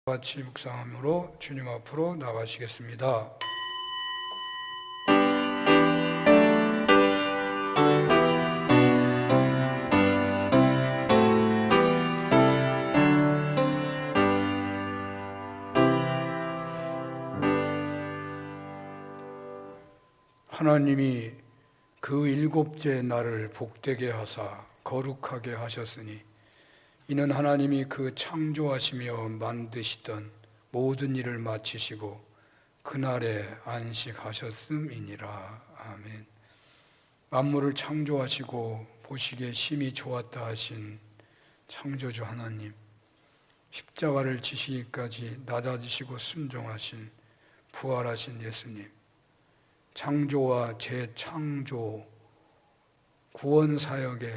같이 묵상함으로 주님 앞으로 나가시겠습니다. 하나님이 그 일곱째 날을 복되게 하사 거룩하게 하셨으니 이는 하나님이 그 창조하시며 만드시던 모든 일을 마치시고 그날에 안식하셨음이니라. 아멘. 만물을 창조하시고 보시기에 심히 좋았다 하신 창조주 하나님, 십자가를 지시기까지 낮아지시고 순종하신 부활하신 예수님, 창조와 재창조 구원 사역에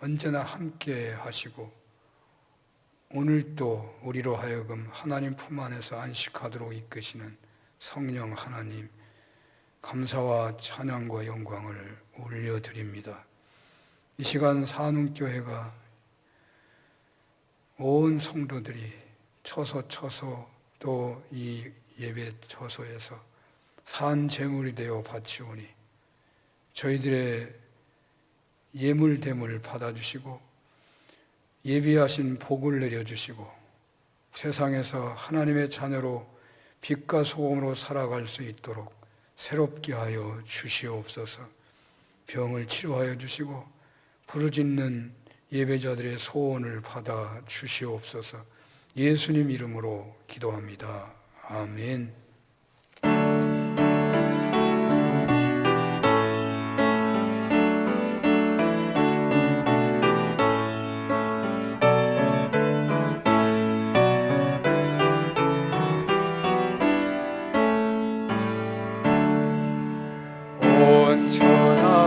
언제나 함께 하시고 오늘도 우리로 하여금 하나님 품 안에서 안식하도록 이끄시는 성령 하나님, 감사와 찬양과 영광을 올려드립니다. 이 시간 산운교회가 온 성도들이 처소 또 이 예배 처소에서 산 제물이 되어 바치오니 저희들의 예물됨을 받아주시고 예비하신 복을 내려주시고 세상에서 하나님의 자녀로 빛과 소금으로 살아갈 수 있도록 새롭게 하여 주시옵소서. 병을 치료하여 주시고 부르짖는 예배자들의 소원을 받아 주시옵소서. 예수님 이름으로 기도합니다. 아멘.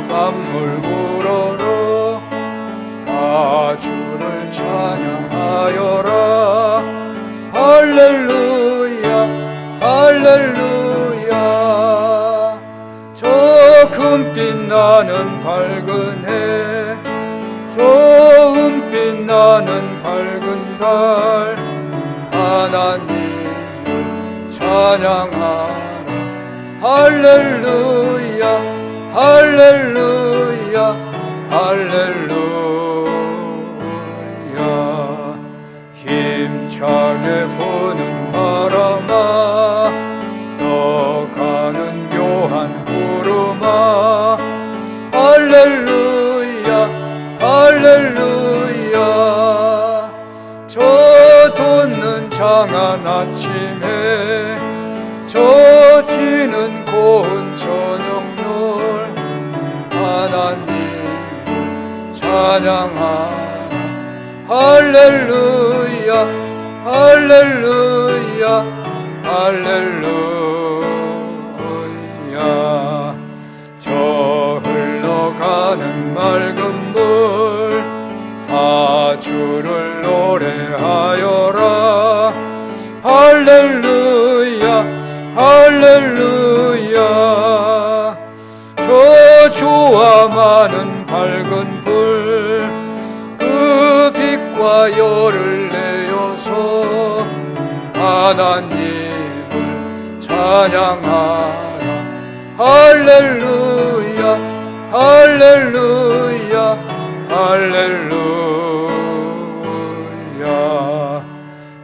만물 우러러 다 주를 찬양하여라. 할렐루야 할렐루야. 저 금빛 나는 밝은 해, 저 은빛 나는 밝은 달, 하나님을 찬양하라. 할렐루야 할렐루야 할렐루야. 힘차게 부는 바람아, 떠가는 묘한 구름아, 할렐루야 할렐루야. 저 돋는 장한 아침에, 저 지는 고운 저녁 하나님을 찬양하라. 할렐루야 할렐루야 할렐루야. 저 흘러가는 맑은 물, 다 주를 노래하여라. 할렐루야 할렐루야. 저 주와 많은 밝은 불, 그 빛과 열을 내어서 하나님을 찬양하라. 할렐루야 할렐루야 할렐루야.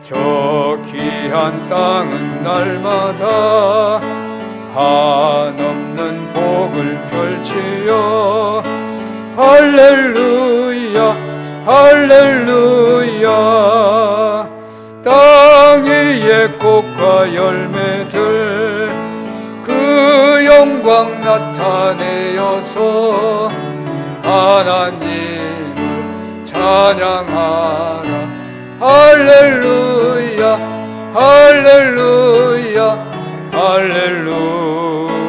저 귀한 땅은 날마다 한없는 복을 펼치어 할렐루야 할렐루야. 땅 위의 꽃과 열매들 그 영광 나타내어서 하나님을 찬양하라. 할렐루야 할렐루야 할렐루야.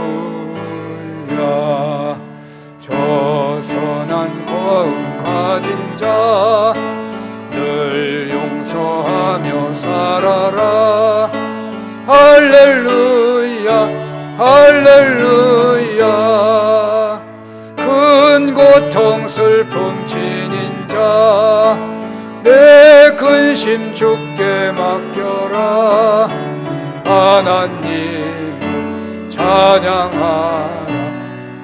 저 선한 고운 가진 자 늘 용서하며 살아라. 할렐루야 할렐루야. 큰 고통 슬픔 지닌 자 내 근심 주께 맡겨라. 하나님을 찬양하라.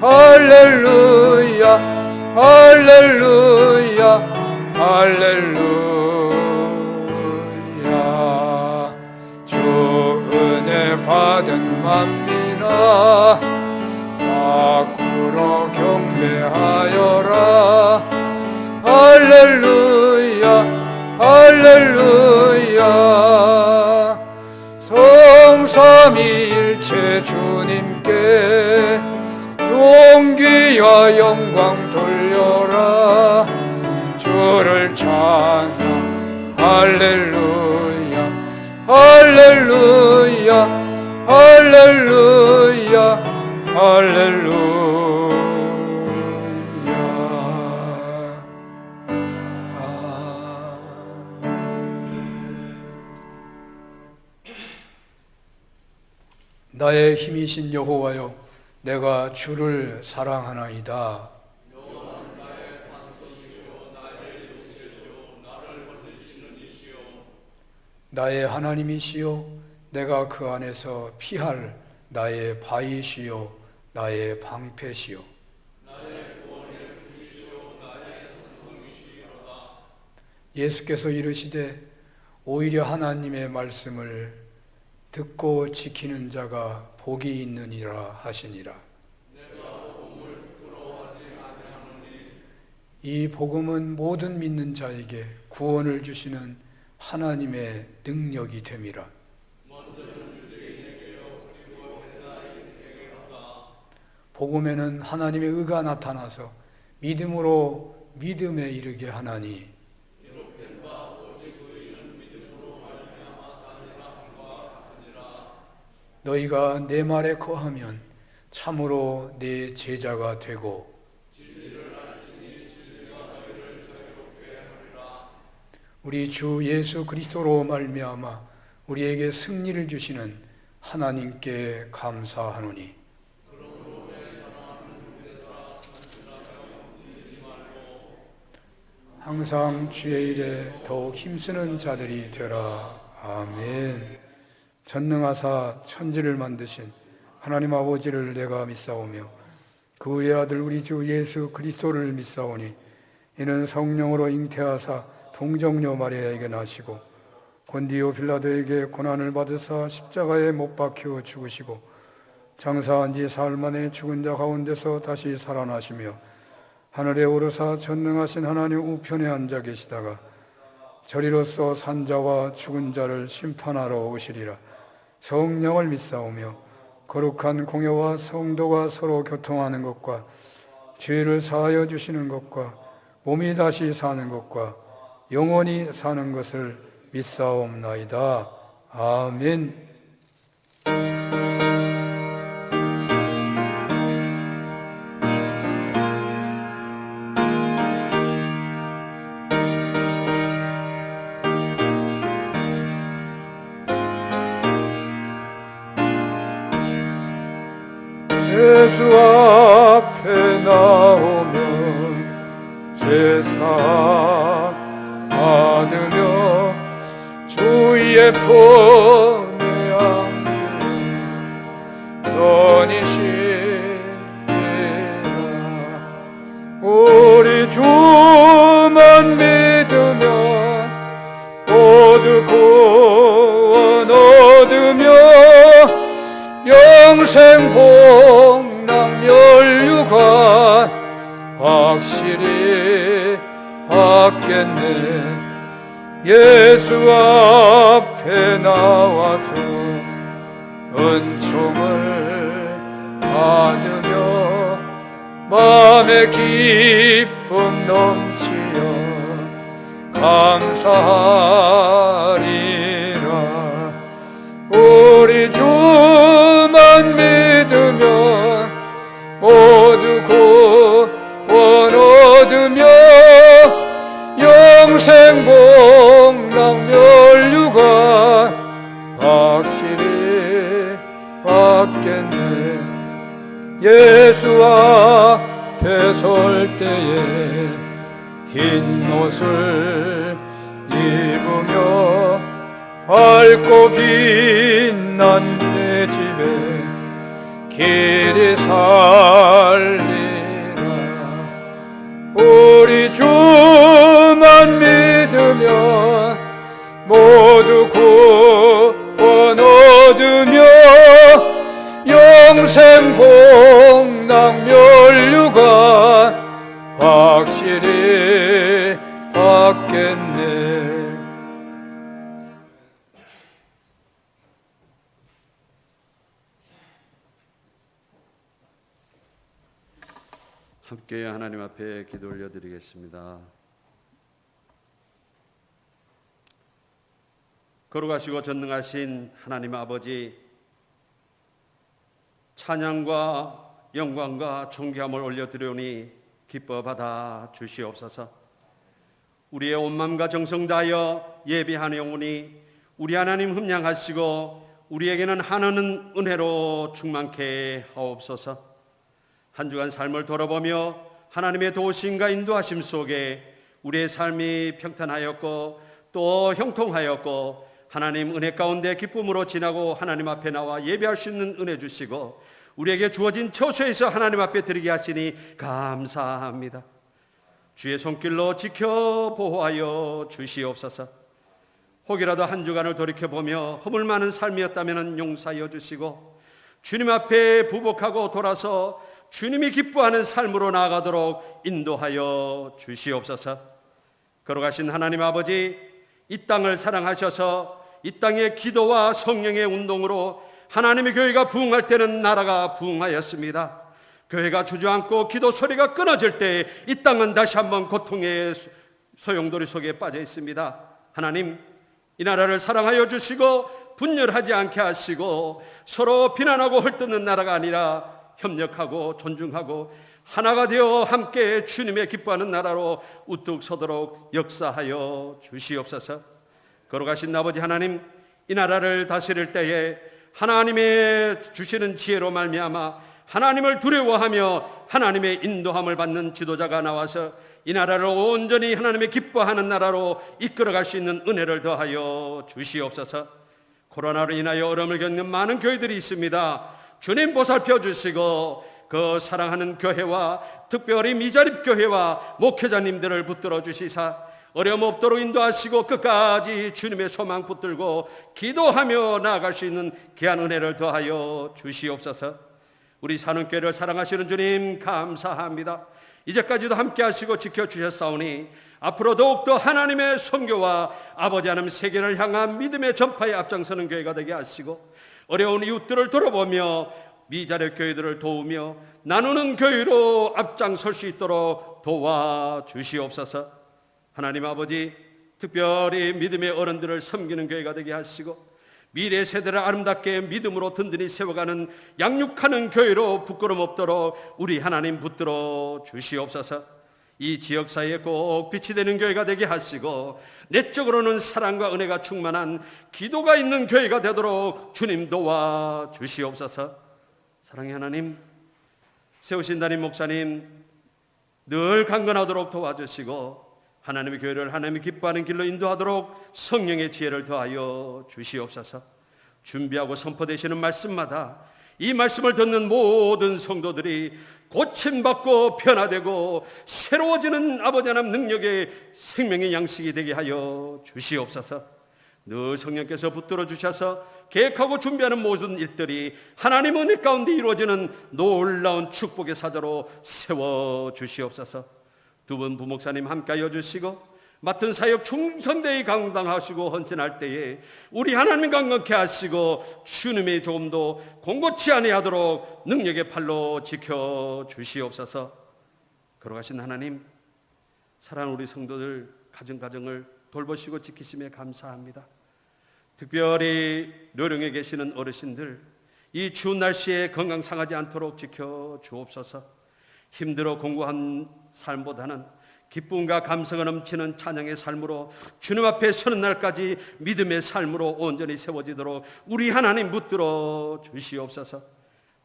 할렐루야 할렐루야 할렐루야. 주 은혜 받은 만민아 밖으로 경배하여라. 할렐루야 할렐루야. 성삼위일체 주님께 용기와 영광 돌려라. 주를 찬양 할렐루야 할렐루야 할렐루야 할렐루야. 나의 힘이신 여호와여, 내가 주를 사랑하나이다. 나의 하나님이시여, 내가 그 안에서 피할 나의 바위시여 나의 방패시여. 예수께서 이르시되 오히려 하나님의 말씀을 듣고 지키는 자가 복이 있느니라 하시니라. 이 복음은 모든 믿는 자에게 구원을 주시는 하나님의 능력이 됨이라. 복음에는 하나님의 의가 나타나서 믿음으로 믿음에 이르게 하나니, 너희가 내 말에 거하면 참으로 내 제자가 되고 우리 주 예수 그리스도로 말미암아 우리에게 승리를 주시는 하나님께 감사하노니, 항상 주의 일에 더욱 힘쓰는 자들이 되라. 아멘. 전능하사 천지를 만드신 하나님 아버지를 내가 믿사오며 그 외의 아들 우리 주 예수 그리스도를 믿사오니, 이는 성령으로 잉태하사 동정녀 마리아에게 나시고 본디오 빌라도에게 고난을 받으사 십자가에 못 박혀 죽으시고 장사한 지 사흘 만에 죽은 자 가운데서 다시 살아나시며 하늘에 오르사 전능하신 하나님 우편에 앉아 계시다가 저리로서 산자와 죽은 자를 심판하러 오시리라. 성령을 믿사오며 거룩한 공회와 성도가 서로 교통하는 것과 죄를 사하여 주시는 것과 몸이 다시 사는 것과 영원히 사는 것을 믿사옵나이다. 아멘. 예수 앞에 나오면 제사 받으며 주의 품에 안기며 너니시리라. 우리 주만 믿으면 모두 구원 얻으며 영생 복락 면류관 확실히 받겠네. 예수 앞에 나와서 은총을 받으며 마음의 기쁨 넘치어 감사하리라. 우리 주만 믿으면 모두 구원 얻으며 영생 복락 면류관 확실히 받겠네. 예수 앞에 설 때에 흰 옷을 입으며 밝고 빛난 내 집에 길이 살리라. 우리 주만 믿으면 모두 구원 얻으며 영생 복락 면류관 확실히 받겠네. 함께 하나님 앞에 기도 올려드리겠습니다. 거룩하시고 전능하신 하나님 아버지, 찬양과 영광과 존귀함을 올려드리오니 기뻐 받아 주시옵소서. 우리의 온 마음과 정성 다하여 예배하오니 우리 하나님 흠양하시고 우리에게는 하나는 은혜로 충만케 하옵소서. 한 주간 삶을 돌아보며 하나님의 도우심과 인도하심 속에 우리의 삶이 평탄하였고 또 형통하였고 하나님 은혜 가운데 기쁨으로 지나고 하나님 앞에 나와 예배할 수 있는 은혜 주시고 우리에게 주어진 처소에서 하나님 앞에 드리게 하시니 감사합니다. 주의 손길로 지켜 보호하여 주시옵소서. 혹이라도 한 주간을 돌이켜보며 허물 많은 삶이었다면 용서하여 주시고 주님 앞에 부복하고 돌아서 주님이 기뻐하는 삶으로 나아가도록 인도하여 주시옵소서. 거룩하신 하나님 아버지, 이 땅을 사랑하셔서 이 땅의 기도와 성령의 운동으로 하나님의 교회가 부흥할 때는 나라가 부흥하였습니다. 교회가 주저앉고 기도 소리가 끊어질 때 이 땅은 다시 한번 고통의 소용돌이 속에 빠져 있습니다. 하나님, 이 나라를 사랑하여 주시고 분열하지 않게 하시고 서로 비난하고 헐뜯는 나라가 아니라 협력하고 존중하고 하나가 되어 함께 주님의 기뻐하는 나라로 우뚝 서도록 역사하여 주시옵소서. 거룩하신 아버지 하나님, 이 나라를 다스릴 때에 하나님의 주시는 지혜로 말미암아 하나님을 두려워하며 하나님의 인도함을 받는 지도자가 나와서 이 나라를 온전히 하나님의 기뻐하는 나라로 이끌어갈 수 있는 은혜를 더하여 주시옵소서. 코로나로 인하여 어려움을 겪는 많은 교회들이 있습니다. 주님 보살펴 주시고 그 사랑하는 교회와 특별히 미자립 교회와 목회자님들을 붙들어 주시사 어려움 없도록 인도하시고 끝까지 주님의 소망 붙들고 기도하며 나아갈 수 있는 귀한 은혜를 더하여 주시옵소서. 우리 사는교회를 사랑하시는 주님 감사합니다. 이제까지도 함께 하시고 지켜주셨사오니 앞으로 더욱더 하나님의 선교와 아버지 하나님 세계를 향한 믿음의 전파에 앞장서는 교회가 되게 하시고 어려운 이웃들을 돌아보며 미자립 교회들을 도우며 나누는 교회로 앞장설 수 있도록 도와주시옵소서. 하나님 아버지, 특별히 믿음의 어른들을 섬기는 교회가 되게 하시고 미래 세대를 아름답게 믿음으로 든든히 세워가는 양육하는 교회로 부끄럼 없도록 우리 하나님 붙들어 주시옵소서. 이 지역사회에 꼭 빛이 되는 교회가 되게 하시고 내적으로는 사랑과 은혜가 충만한 기도가 있는 교회가 되도록 주님 도와 주시옵소서. 사랑의 하나님, 세우신 담임 목사님 늘 강건하도록 도와주시고 하나님의 교회를 하나님이 기뻐하는 길로 인도하도록 성령의 지혜를 더하여 주시옵소서. 준비하고 선포되시는 말씀마다 이 말씀을 듣는 모든 성도들이 고침받고 변화되고 새로워지는 아버지 하나님 능력의 생명의 양식이 되게 하여 주시옵소서. 늘 성령께서 붙들어 주셔서 계획하고 준비하는 모든 일들이 하나님 은혜 가운데 이루어지는 놀라운 축복의 사자로 세워 주시옵소서. 두 분 부목사님 함께하여 주시고 맡은 사역 충성되이 감당하시고 헌신할 때에 우리 하나님 강건케 하시고 주님의 조금도 공고치 아니하도록 능력의 팔로 지켜 주시옵소서. 걸어가신 하나님, 사랑하는 우리 성도들 가정을 돌보시고 지키심에 감사합니다. 특별히 료령에 계시는 어르신들 이 추운 날씨에 건강 상하지 않도록 지켜 주옵소서. 힘들어 공고한 삶보다는 기쁨과 감성을 넘치는 찬양의 삶으로 주님 앞에 서는 날까지 믿음의 삶으로 온전히 세워지도록 우리 하나님 붙들어 주시옵소서.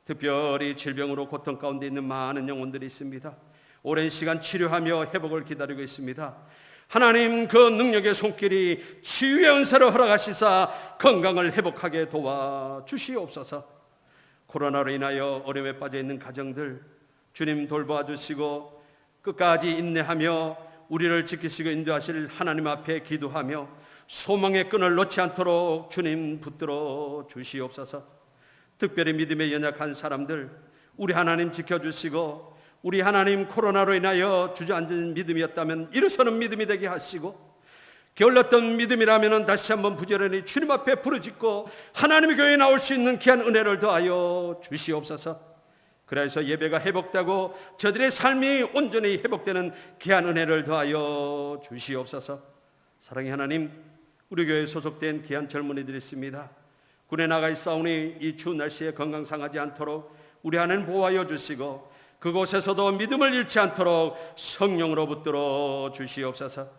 특별히 질병으로 고통 가운데 있는 많은 영혼들이 있습니다. 오랜 시간 치료하며 회복을 기다리고 있습니다. 하나님 그 능력의 손길이 치유의 은사를 허락하시사 건강을 회복하게 도와주시옵소서. 코로나로 인하여 어려움에 빠져 있는 가정들 주님 돌보아 주시고 끝까지 인내하며 우리를 지키시고 인도하실 하나님 앞에 기도하며 소망의 끈을 놓지 않도록 주님 붙들어 주시옵소서. 특별히 믿음에 연약한 사람들 우리 하나님 지켜주시고 우리 하나님 코로나로 인하여 주저앉은 믿음이었다면 일어서는 믿음이 되게 하시고 게을렀던 믿음이라면 다시 한번 부지런히 주님 앞에 부르짖고 하나님의 교회에 나올 수 있는 귀한 은혜를 더하여 주시옵소서. 그래서 예배가 회복되고 저들의 삶이 온전히 회복되는 귀한 은혜를 더하여 주시옵소서. 사랑의 하나님, 우리 교회에 소속된 귀한 젊은이들이 있습니다. 군에 나가 있사오니 이 추운 날씨에 건강 상하지 않도록 우리 하나님 보호하여 주시고 그곳에서도 믿음을 잃지 않도록 성령으로 붙들어 주시옵소서.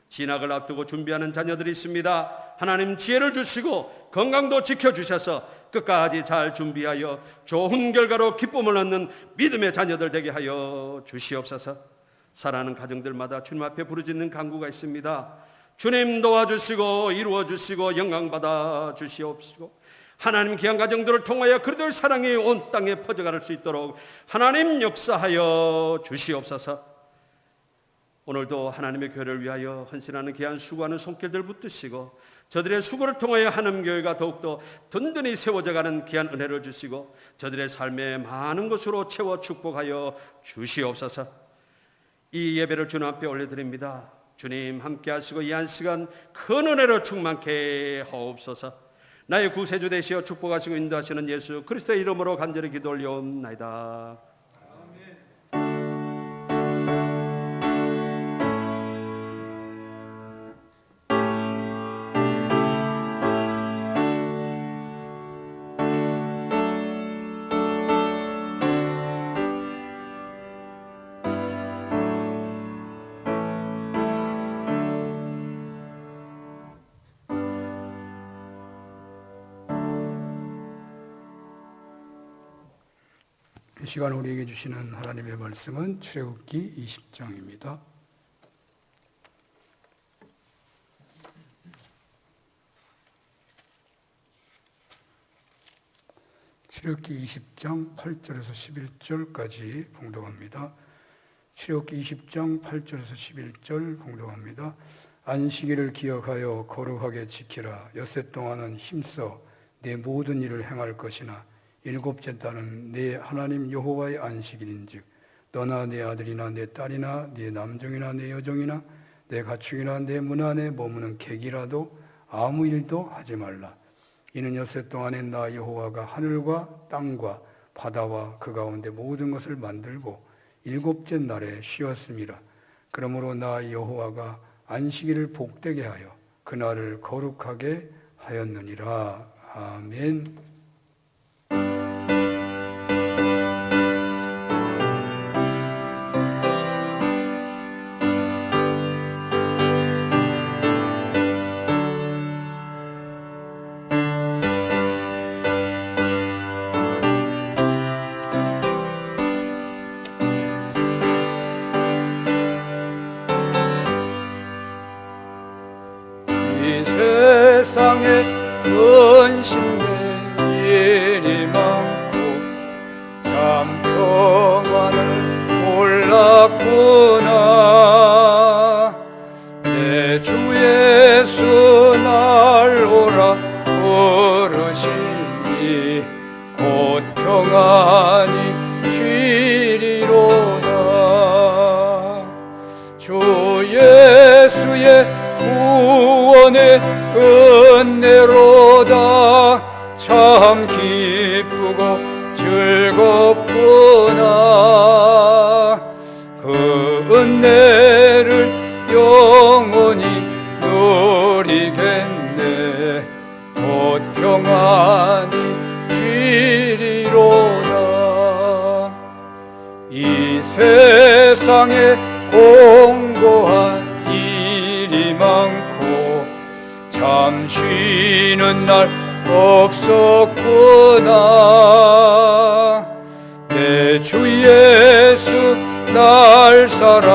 진학을 앞두고 준비하는 자녀들이 있습니다. 하나님 지혜를 주시고 건강도 지켜주셔서 끝까지 잘 준비하여 좋은 결과로 기쁨을 얻는 믿음의 자녀들 되게 하여 주시옵소서. 사랑하는 가정들마다 주님 앞에 부르짖는 간구가 있습니다. 주님 도와주시고 이루어주시고 영광받아 주시옵시고 하나님 귀한 가정들을 통하여 그리스도의 사랑이 온 땅에 퍼져갈 수 있도록 하나님 역사하여 주시옵소서. 오늘도 하나님의 교회를 위하여 헌신하는 귀한 수고하는 손길들 붙드시고 저들의 수고를 통하여 하나님 교회가 더욱더 든든히 세워져가는 귀한 은혜를 주시고 저들의 삶에 많은 것으로 채워 축복하여 주시옵소서. 이 예배를 주님 앞에 올려드립니다. 주님 함께 하시고 이 한 시간 큰 은혜로 충만케 하옵소서. 나의 구세주 되시어 축복하시고 인도하시는 예수 그리스도의 이름으로 간절히 기도 올려옵나이다. 이 시간 우리에게 주시는 하나님의 말씀은 출애굽기 20장입니다. 출애굽기 20장 8절에서 11절까지 봉독합니다. 출애굽기 20장 8절에서 11절 봉독합니다. 안식일을 기억하여 거룩하게 지키라. 엿새 동안은 힘써 내 모든 일을 행할 것이나 일곱째 달은 내 하나님 여호와의 안식일인즉 너나 내 아들이나 내 딸이나 내 남종이나 내 여종이나 내 가축이나 내 문 안에 머무는 객이라도 아무 일도 하지 말라. 이는 엿새 동안에 나 여호와가 하늘과 땅과 바다와 그 가운데 모든 것을 만들고 일곱째 날에 쉬었음이라. 그러므로 나 여호와가 안식일을 복되게 하여 그날을 거룩하게 하였느니라. 아멘. 이 세상에 근심된 일이 많고 참 평안을 몰랐구나. 내 주 예수 날 오라 부르시니 곧 평안히 쉬리로다. 주 예수의 구원의 은혜로다. 참 기쁘고 즐겁구나. 그 은혜를 영원히 누리겠네. 곧 평안히 쉬리로다. 이 세상에 공고한 일이 많고 참 쉬는 날 없었구나. 내 주 예수 날 사랑하시오니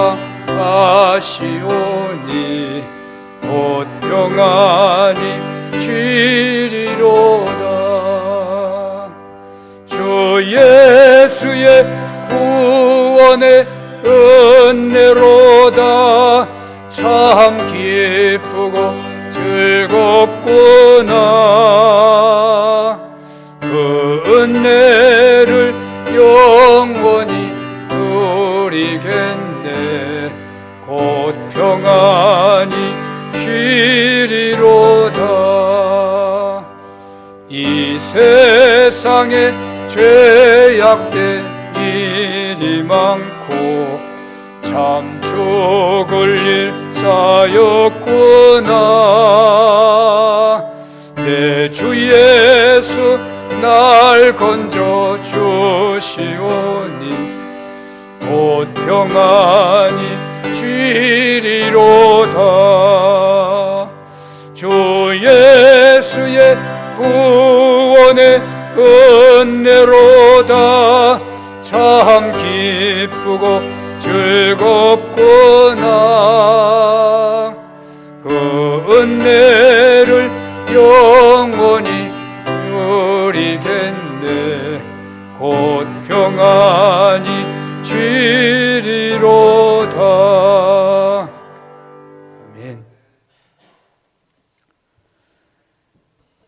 평안히 쉬리로다. 주 예수의 구원의 은혜로다. 참 기쁘고 즐겁구나. 그 은혜를 영원히 누리겠네. 곧 평안히 쉬리로다. 이 세상에 죄악된 일이 많고 참 죽을 일 쌓였구나. 내 주 예수 날 건져 주시오니 곧 평안히 쉬리로다. 주 예수의 구원의 은혜로다. 참 기쁘고 즐겁구나. 그 은혜를 영원히 누리겠네. 곧 평안히 쉬리로다. 아멘.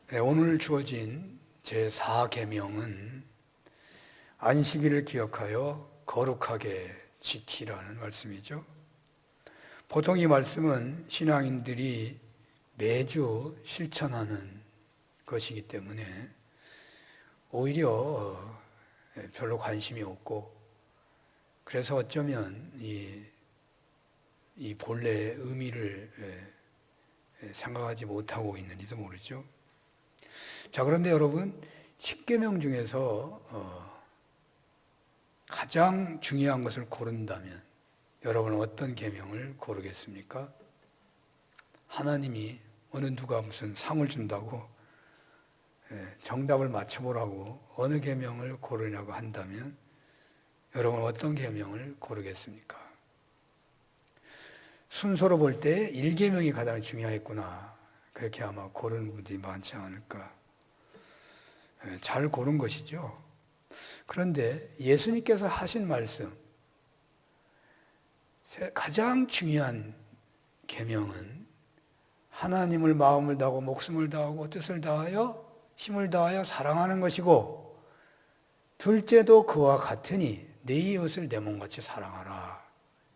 네, 오늘 주어진 제4계명은 안식일을 기억하여 거룩하게 지키라는 말씀이죠. 보통 이 말씀은 신앙인들이 매주 실천하는 것이기 때문에 오히려 별로 관심이 없고, 그래서 어쩌면 이 본래의 의미를 생각하지 못하고 있는지도 모르죠. 자, 그런데 여러분, 10계명 중에서 가장 중요한 것을 고른다면 여러분은 어떤 계명을 고르겠습니까? 하나님이 어느 누가 무슨 상을 준다고 정답을 맞춰보라고 어느 계명을 고르냐고 한다면 여러분 어떤 계명을 고르겠습니까? 순서로 볼 때 1계명이 가장 중요했구나, 그렇게 아마 고르는 분들이 많지 않을까. 잘 고른 것이죠. 그런데 예수님께서 하신 말씀, 가장 중요한 계명은 하나님을 마음을 다하고 목숨을 다하고 뜻을 다하여 힘을 다하여 사랑하는 것이고, 둘째도 그와 같으니 내 이웃을 내 몸같이 사랑하라,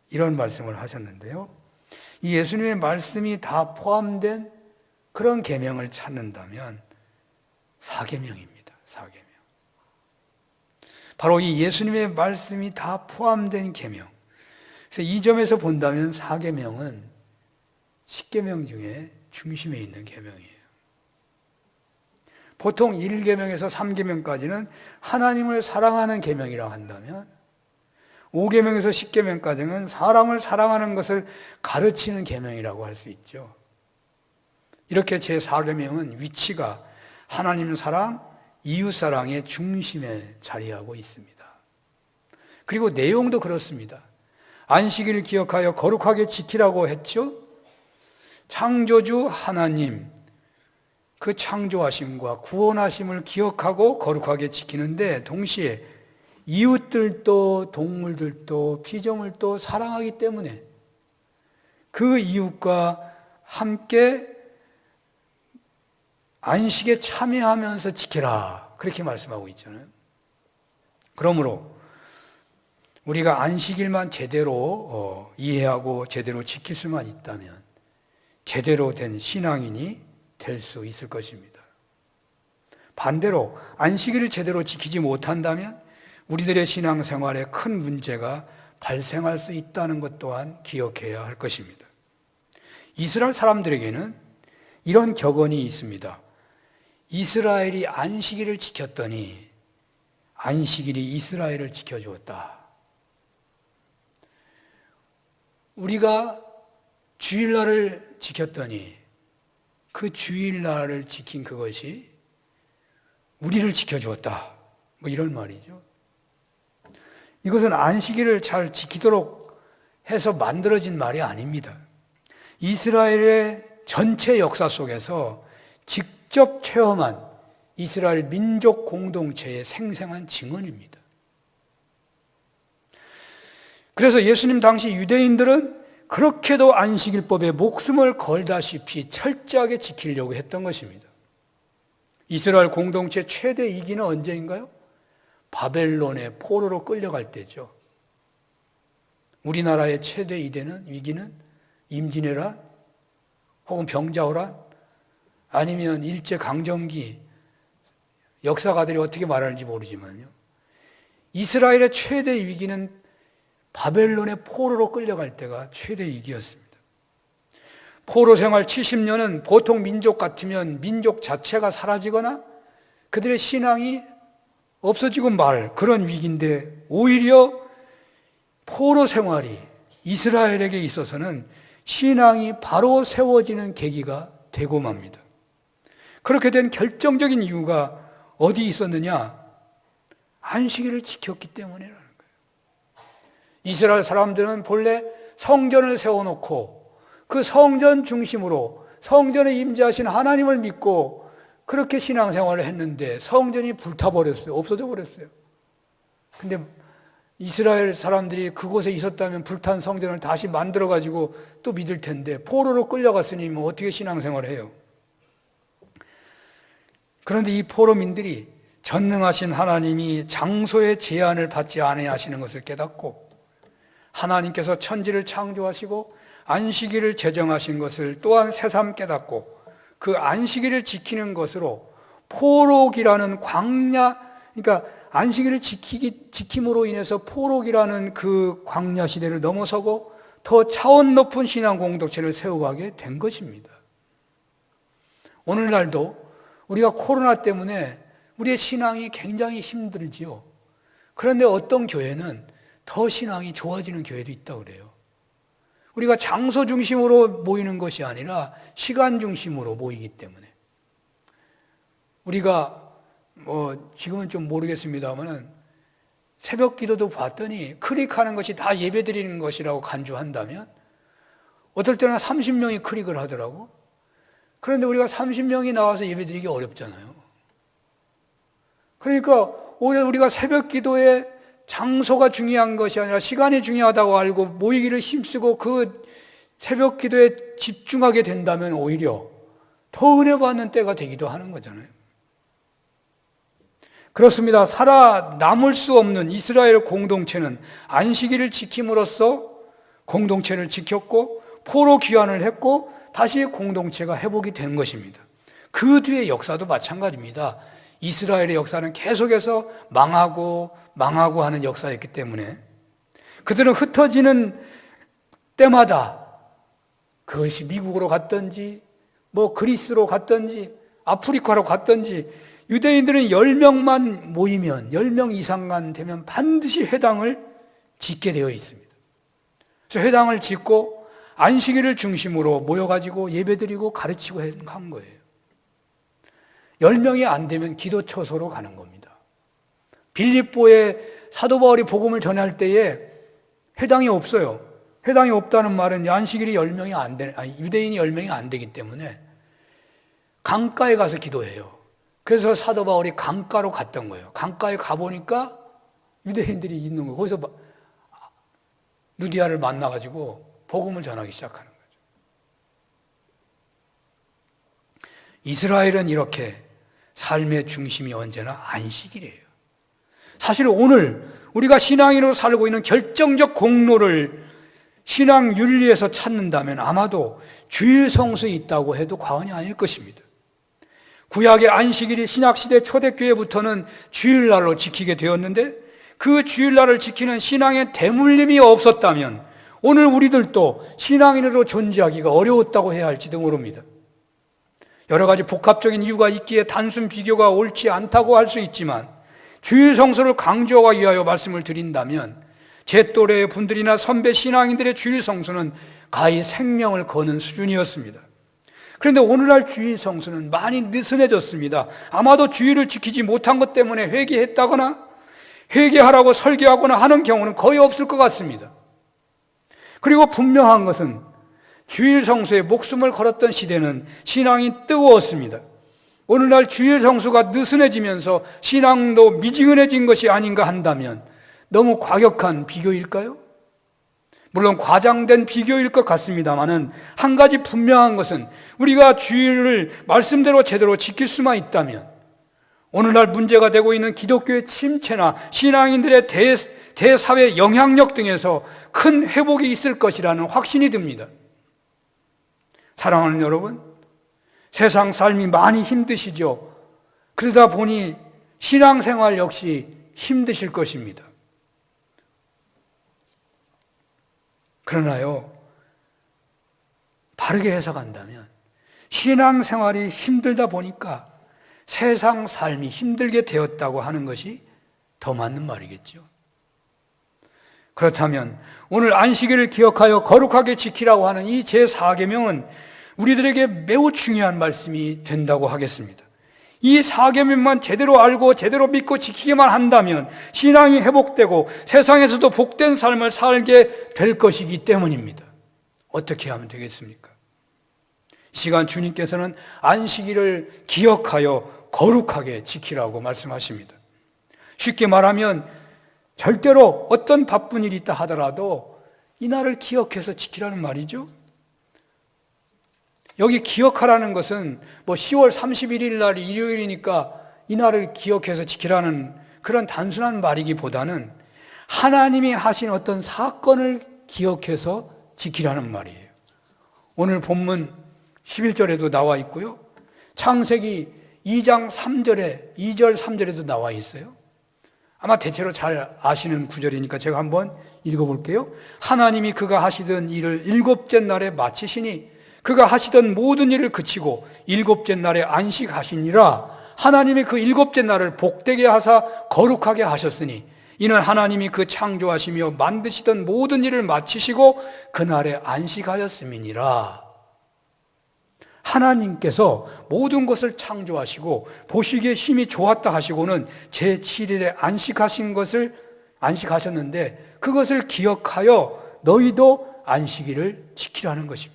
이런 말씀을 하셨는데요. 이 예수님의 말씀이 다 포함된 그런 계명을 찾는다면 4계명입니다. 4계명. 바로 이 예수님의 말씀이 다 포함된 계명. 그래서 이 점에서 본다면 4계명은 10계명 중에 중심에 있는 계명이에요. 보통 1계명에서 3계명까지는 하나님을 사랑하는 계명이라고 한다면 5계명에서 10계명까지는 사람을 사랑하는 것을 가르치는 계명이라고 할 수 있죠. 이렇게 제4계명은 위치가 하나님 사랑, 이웃 사랑의 중심에 자리하고 있습니다. 그리고 내용도 그렇습니다. 안식일을 기억하여 거룩하게 지키라고 했죠. 창조주 하나님, 그 창조하심과 구원하심을 기억하고 거룩하게 지키는데 동시에 이웃들도 동물들도 피조물도 사랑하기 때문에 그 이웃과 함께 안식에 참여하면서 지켜라, 그렇게 말씀하고 있잖아요. 그러므로 우리가 안식일만 제대로 이해하고 제대로 지킬 수만 있다면 제대로 된 신앙인이 될 수 있을 것입니다. 반대로 안식일을 제대로 지키지 못한다면 우리들의 신앙생활에 큰 문제가 발생할 수 있다는 것 또한 기억해야 할 것입니다. 이스라엘 사람들에게는 이런 격언이 있습니다. 이스라엘이 안식일을 지켰더니 안식일이 이스라엘을 지켜주었다. 우리가 주일날을 지켰더니 그 주일날을 지킨 그것이 우리를 지켜주었다. 뭐 이런 말이죠. 이것은 안식일을 잘 지키도록 해서 만들어진 말이 아닙니다. 이스라엘의 전체 역사 속에서 직접 체험한 이스라엘 민족 공동체의 생생한 증언입니다. 그래서 예수님 당시 유대인들은 그렇게도 안식일법에 목숨을 걸다시피 철저하게 지키려고 했던 것입니다. 이스라엘 공동체 최대 위기는 언제인가요? 바벨론의 포로로 끌려갈 때죠. 우리나라의 최대 위기는 임진왜란 혹은 병자호란 아니면 일제강점기, 역사가들이 어떻게 말하는지 모르지만요, 이스라엘의 최대 위기는 바벨론의 포로로 끌려갈 때가 최대 위기였습니다. 포로 생활 70년은 보통 민족 같으면 민족 자체가 사라지거나 그들의 신앙이 없어지고 말 그런 위기인데, 오히려 포로 생활이 이스라엘에게 있어서는 신앙이 바로 세워지는 계기가 되고 맙니다. 그렇게 된 결정적인 이유가 어디 있었느냐? 안식일을 지켰기 때문이라는 거예요. 이스라엘 사람들은 본래 성전을 세워놓고 그 성전 중심으로 성전에 임재하신 하나님을 믿고 그렇게 신앙생활을 했는데 성전이 불타버렸어요. 없어져 버렸어요. 근데 이스라엘 사람들이 그곳에 있었다면 불탄 성전을 다시 만들어가지고 또 믿을 텐데 포로로 끌려갔으니 뭐 어떻게 신앙생활을 해요? 그런데 이 포로민들이 전능하신 하나님이 장소의 제한을 받지 아니하시는 것을 깨닫고 하나님께서 천지를 창조하시고 안식일을 제정하신 것을 또한 새삼 깨닫고 그 안식일을 지키는 것으로 포록이라는 광야, 그러니까 안식일을 지킴으로 인해서 포록이라는 그 광야 시대를 넘어서고 더 차원 높은 신앙 공동체를 세워가게 된 것입니다. 오늘날도 우리가 코로나 때문에 우리의 신앙이 굉장히 힘들지요. 그런데 어떤 교회는 더 신앙이 좋아지는 교회도 있다고 그래요. 우리가 장소 중심으로 모이는 것이 아니라 시간 중심으로 모이기 때문에. 우리가 지금은 좀 모르겠습니다만은 새벽 기도도 봤더니 클릭하는 것이 다 예배 드리는 것이라고 간주한다면 어떨 때는 30명이 클릭을 하더라고. 그런데 우리가 30명이 나와서 예배 드리기 어렵잖아요. 그러니까 오히려 우리가 새벽 기도에 장소가 중요한 것이 아니라 시간이 중요하다고 알고 모이기를 힘쓰고 그 새벽 기도에 집중하게 된다면 오히려 더 은혜 받는 때가 되기도 하는 거잖아요. 그렇습니다. 살아남을 수 없는 이스라엘 공동체는 안식일을 지킴으로써 공동체를 지켰고 포로 귀환을 했고 다시 공동체가 회복이 된 것입니다. 그 뒤의 역사도 마찬가지입니다. 이스라엘의 역사는 계속해서 망하고 하는 역사였기 때문에 그들은 흩어지는 때마다 그것이 미국으로 갔든지 그리스로 갔든지 아프리카로 갔든지 유대인들은 10명만 모이면 10명 이상만 되면 반드시 회당을 짓게 되어 있습니다. 그래서 회당을 짓고 안식일을 중심으로 모여가지고 예배드리고 가르치고 한 거예요. 10명이 안 되면 기도처소로 가는 겁니다. 빌립보에 사도 바울이 복음을 전할 때에 회당이 없어요. 회당이 없다는 말은 안식일이 유대인이 10명이 안 되기 때문에 강가에 가서 기도해요. 그래서 사도 바울이 강가로 갔던 거예요. 강가에 가보니까 유대인들이 있는 거예요. 거기서 루디아를 만나가지고 복음을 전하기 시작하는 거죠. 이스라엘은 이렇게 삶의 중심이 언제나 안식일이에요. 사실 오늘 우리가 신앙인으로 살고 있는 결정적 공로를 신앙 윤리에서 찾는다면 아마도 주일 성수에 있다고 해도 과언이 아닐 것입니다. 구약의 안식일이 신약시대 초대교회부터는 주일날로 지키게 되었는데 그 주일날을 지키는 신앙의 대물림이 없었다면 오늘 우리들도 신앙인으로 존재하기가 어려웠다고 해야 할지도 모릅니다. 여러 가지 복합적인 이유가 있기에 단순 비교가 옳지 않다고 할 수 있지만 주일 성수를 강조하기 위하여 말씀을 드린다면 제 또래의 분들이나 선배 신앙인들의 주일 성수는 가히 생명을 거는 수준이었습니다. 그런데 오늘날 주일 성수는 많이 느슨해졌습니다. 아마도 주일을 지키지 못한 것 때문에 회개했다거나 회개하라고 설교하거나 하는 경우는 거의 없을 것 같습니다. 그리고 분명한 것은 주일 성수에 목숨을 걸었던 시대는 신앙이 뜨거웠습니다. 오늘날 주일 성수가 느슨해지면서 신앙도 미지근해진 것이 아닌가 한다면 너무 과격한 비교일까요? 물론 과장된 비교일 것 같습니다만은 한 가지 분명한 것은 우리가 주일을 말씀대로 제대로 지킬 수만 있다면 오늘날 문제가 되고 있는 기독교의 침체나 신앙인들의 대사회 영향력 등에서 큰 회복이 있을 것이라는 확신이 듭니다. 사랑하는 여러분, 세상 삶이 많이 힘드시죠? 그러다 보니 신앙생활 역시 힘드실 것입니다. 그러나요, 바르게 해석한다면 신앙생활이 힘들다 보니까 세상 삶이 힘들게 되었다고 하는 것이 더 맞는 말이겠죠. 그렇다면 오늘 안식일을 기억하여 거룩하게 지키라고 하는 이 제4계명은 우리들에게 매우 중요한 말씀이 된다고 하겠습니다. 이 4계명만 제대로 알고 제대로 믿고 지키기만 한다면 신앙이 회복되고 세상에서도 복된 삶을 살게 될 것이기 때문입니다. 어떻게 하면 되겠습니까? 이 시간 주님께서는 안식일을 기억하여 거룩하게 지키라고 말씀하십니다. 쉽게 말하면 절대로 어떤 바쁜 일이 있다 하더라도 이 날을 기억해서 지키라는 말이죠. 여기 기억하라는 것은 10월 31일 날이 일요일이니까 이 날을 기억해서 지키라는 그런 단순한 말이기보다는 하나님이 하신 어떤 사건을 기억해서 지키라는 말이에요. 오늘 본문 11절에도 나와 있고요. 창세기 2장 3절에 2절 3절에도 나와 있어요. 아마 대체로 잘 아시는 구절이니까 제가 한번 읽어볼게요. 하나님이 그가 하시던 일을 일곱째 날에 마치시니 그가 하시던 모든 일을 그치고 일곱째 날에 안식하시니라. 하나님이 그 일곱째 날을 복되게 하사 거룩하게 하셨으니 이는 하나님이 그 창조하시며 만드시던 모든 일을 마치시고 그날에 안식하였음이니라. 하나님께서 모든 것을 창조하시고 보시기에 힘이 좋았다 하시고는 제7일에 안식하셨는데 그것을 기억하여 너희도 안식일을 지키라는 것입니다.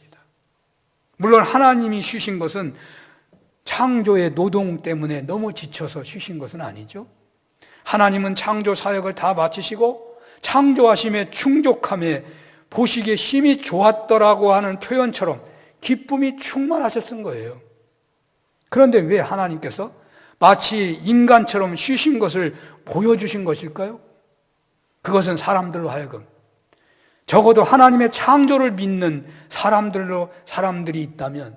물론 하나님이 쉬신 것은 창조의 노동 때문에 너무 지쳐서 쉬신 것은 아니죠. 하나님은 창조 사역을 다 마치시고 창조하심에 충족함에 보시기에 힘이 좋았더라고 하는 표현처럼 기쁨이 충만하셨은 거예요. 그런데 왜 하나님께서 마치 인간처럼 쉬신 것을 보여주신 것일까요? 그것은 사람들로 하여금 적어도 하나님의 창조를 믿는 사람들이 있다면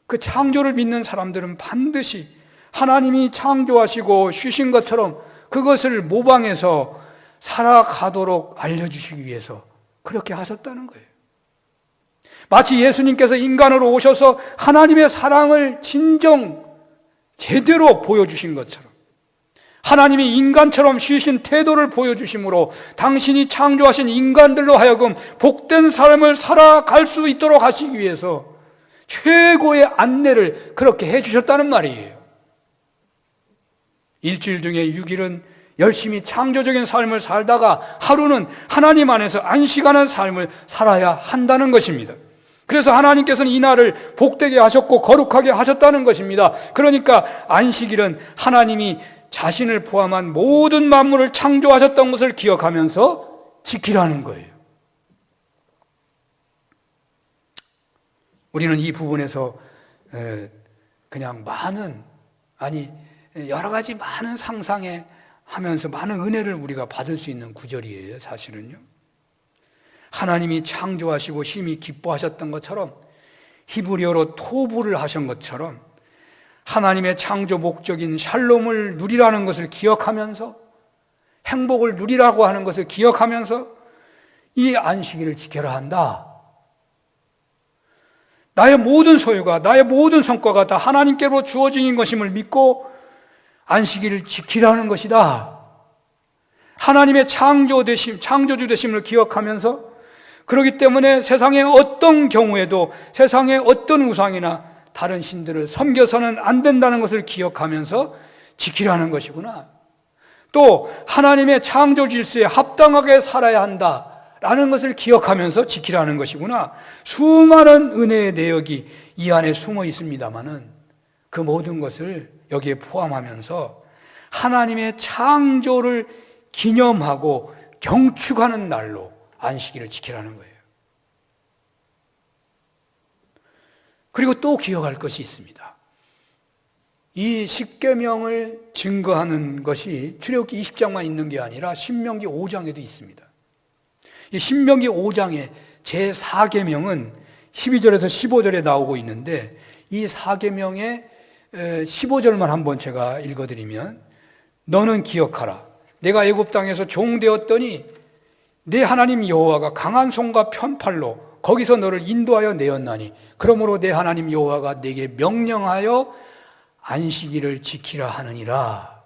그 창조를 믿는 사람들은 반드시 하나님이 창조하시고 쉬신 것처럼 그것을 모방해서 살아가도록 알려주시기 위해서 그렇게 하셨다는 거예요. 마치 예수님께서 인간으로 오셔서 하나님의 사랑을 진정 제대로 보여주신 것처럼 하나님이 인간처럼 쉬신 태도를 보여주심으로 당신이 창조하신 인간들로 하여금 복된 삶을 살아갈 수 있도록 하시기 위해서 최고의 안내를 그렇게 해주셨다는 말이에요. 일주일 중에 6일은 열심히 창조적인 삶을 살다가 하루는 하나님 안에서 안식하는 삶을 살아야 한다는 것입니다. 그래서 하나님께서는 이 날을 복되게 하셨고 거룩하게 하셨다는 것입니다. 그러니까 안식일은 하나님이 자신을 포함한 모든 만물을 창조하셨던 것을 기억하면서 지키라는 거예요. 우리는 이 부분에서 그냥 여러 가지 많은 상상에 하면서 많은 은혜를 우리가 받을 수 있는 구절이에요, 사실은요. 하나님이 창조하시고 심히 기뻐하셨던 것처럼 히브리어로 토부를 하신 것처럼 하나님의 창조 목적인 샬롬을 누리라는 것을 기억하면서 행복을 누리라고 하는 것을 기억하면서 이 안식일을 지켜야 한다. 나의 모든 소유가 나의 모든 성과가 다 하나님께로 주어진 것임을 믿고 안식일을 지키라는 것이다. 하나님의 창조주 되심을 기억하면서 그렇기 때문에 세상의 어떤 경우에도 세상의 어떤 우상이나 다른 신들을 섬겨서는 안 된다는 것을 기억하면서 지키라는 것이구나. 또 하나님의 창조 질서에 합당하게 살아야 한다 라는 것을 기억하면서 지키라는 것이구나. 수많은 은혜의 내역이 이 안에 숨어 있습니다마는 그 모든 것을 여기에 포함하면서 하나님의 창조를 기념하고 경축하는 날로 안식일을 지키라는 거예요. 그리고 또 기억할 것이 있습니다. 이 십계명을 증거하는 것이 출애굽기 20장만 있는 게 아니라 신명기 5장에도 있습니다. 이 신명기 5장의 제4계명은 12절에서 15절에 나오고 있는데 이 4계명의 15절만 한번 제가 읽어드리면 너는 기억하라. 내가 애굽 땅에서 종되었더니 내 하나님 여호와가 강한 손과 편팔로 거기서 너를 인도하여 내었나니 그러므로 내 하나님 여호와가 내게 명령하여 안식일을 지키라 하느니라.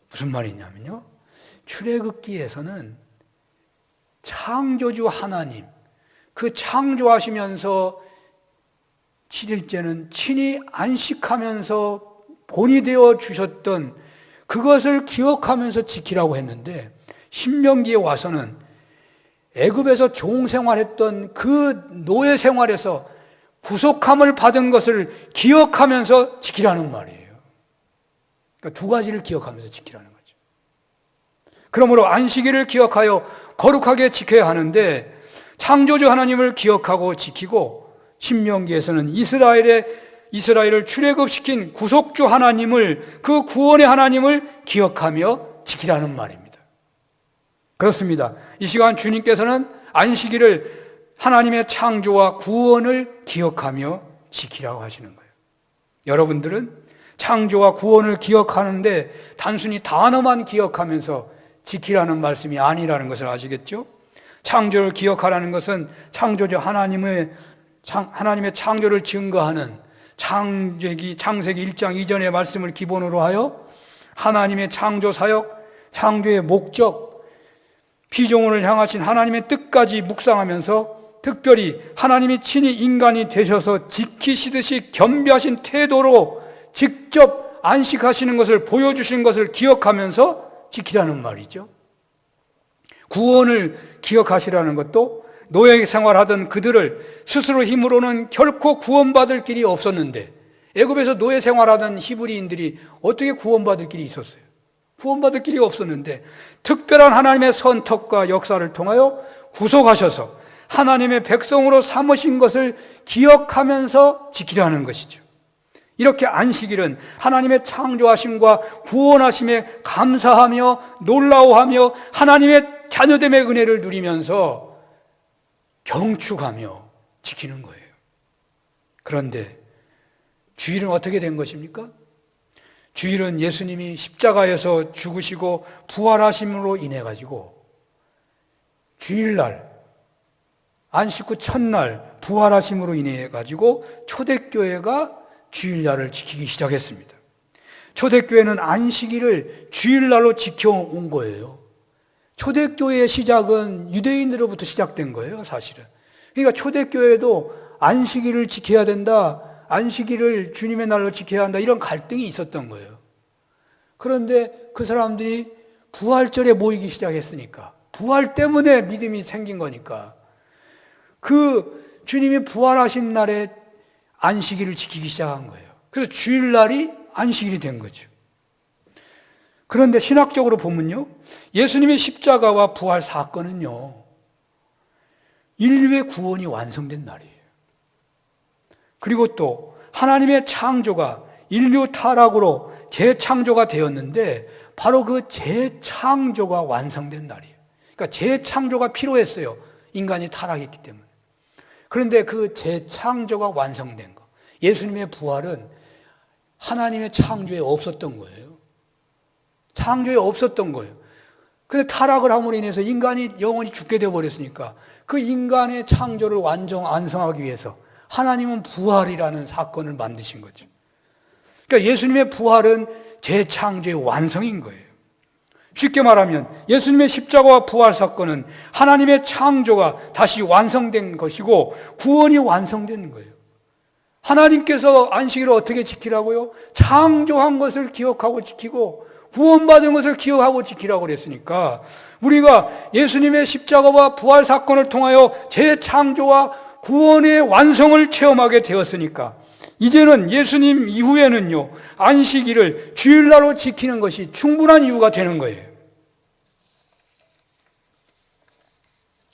무슨 말이냐면요, 출애굽기에서는 창조주 하나님, 그 창조하시면서 7일째는 친히 안식하면서 본이 되어 주셨던 그것을 기억하면서 지키라고 했는데 신명기에 와서는 애굽에서 종 생활했던 그 노예 생활에서 구속함을 받은 것을 기억하면서 지키라는 말이에요. 그러니까 두 가지를 기억하면서 지키라는 거죠. 그러므로 안식일을 기억하여 거룩하게 지켜야 하는데 창조주 하나님을 기억하고 지키고 신명기에서는 이스라엘을 출애굽시킨 구속주 하나님을, 그 구원의 하나님을 기억하며 지키라는 말입니다. 그렇습니다. 이 시간 주님께서는 안식일을 하나님의 창조와 구원을 기억하며 지키라고 하시는 거예요. 여러분들은 창조와 구원을 기억하는데 단순히 단어만 기억하면서 지키라는 말씀이 아니라는 것을 아시겠죠? 창조를 기억하라는 것은 창조주 하나님의 창조를 증거하는 창세기 1장 이전의 말씀을 기본으로 하여 하나님의 창조 사역, 창조의 목적, 피조물을 향하신 하나님의 뜻까지 묵상하면서 특별히 하나님이 친히 인간이 되셔서 지키시듯이 겸비하신 태도로 직접 안식하시는 것을 보여주신 것을 기억하면서 지키라는 말이죠. 구원을 기억하시라는 것도 노예 생활하던 그들을 스스로 힘으로는 결코 구원받을 길이 없었는데 애굽에서 노예 생활하던 히브리인들이 어떻게 구원받을 길이 있었어요? 구원받을 길이 없었는데 특별한 하나님의 선택과 역사를 통하여 구속하셔서 하나님의 백성으로 삼으신 것을 기억하면서 지키라는 것이죠. 이렇게 안식일은 하나님의 창조하심과 구원하심에 감사하며 놀라워하며 하나님의 자녀됨의 은혜를 누리면서 경축하며 지키는 거예요. 그런데 주일은 어떻게 된 것입니까? 주일은 예수님이 십자가에서 죽으시고 부활하심으로 인해 가지고 주일날 안식 후 첫날 부활하심으로 인해 가지고 초대교회가 주일날을 지키기 시작했습니다. 초대교회는 안식일을 주일날로 지켜온 거예요. 초대교회의 시작은 유대인으로부터 시작된 거예요, 사실은. 그러니까 초대교회도 안식일을 지켜야 된다, 안식일을 주님의 날로 지켜야 한다, 이런 갈등이 있었던 거예요. 그런데 그 사람들이 부활절에 모이기 시작했으니까, 부활 때문에 믿음이 생긴 거니까 그 주님이 부활하신 날에 안식일을 지키기 시작한 거예요. 그래서 주일날이 안식일이 된 거죠. 그런데 신학적으로 보면요, 예수님의 십자가와 부활 사건은요, 인류의 구원이 완성된 날이에요. 그리고 또 하나님의 창조가 인류 타락으로 재창조가 되었는데 바로 그 재창조가 완성된 날이에요. 그러니까 재창조가 필요했어요. 인간이 타락했기 때문에. 그런데 그 재창조가 완성된 거. 예수님의 부활은 하나님의 창조에 없었던 거예요. 창조에 없었던 거예요. 근데 타락을 함으로 인해서 인간이 영원히 죽게 되어버렸으니까 그 인간의 창조를 완성하기 위해서 하나님은 부활이라는 사건을 만드신 거죠. 그러니까 예수님의 부활은 재창조의 완성인 거예요. 쉽게 말하면 예수님의 십자가와 부활 사건은 하나님의 창조가 다시 완성된 것이고 구원이 완성된 거예요. 하나님께서 안식일을 어떻게 지키라고요? 창조한 것을 기억하고 지키고 구원받은 것을 기억하고 지키라고 그랬으니까 우리가 예수님의 십자가와 부활 사건을 통하여 재창조와 구원의 완성을 체험하게 되었으니까 이제는 예수님 이후에는요, 안식일을 주일날로 지키는 것이 충분한 이유가 되는 거예요.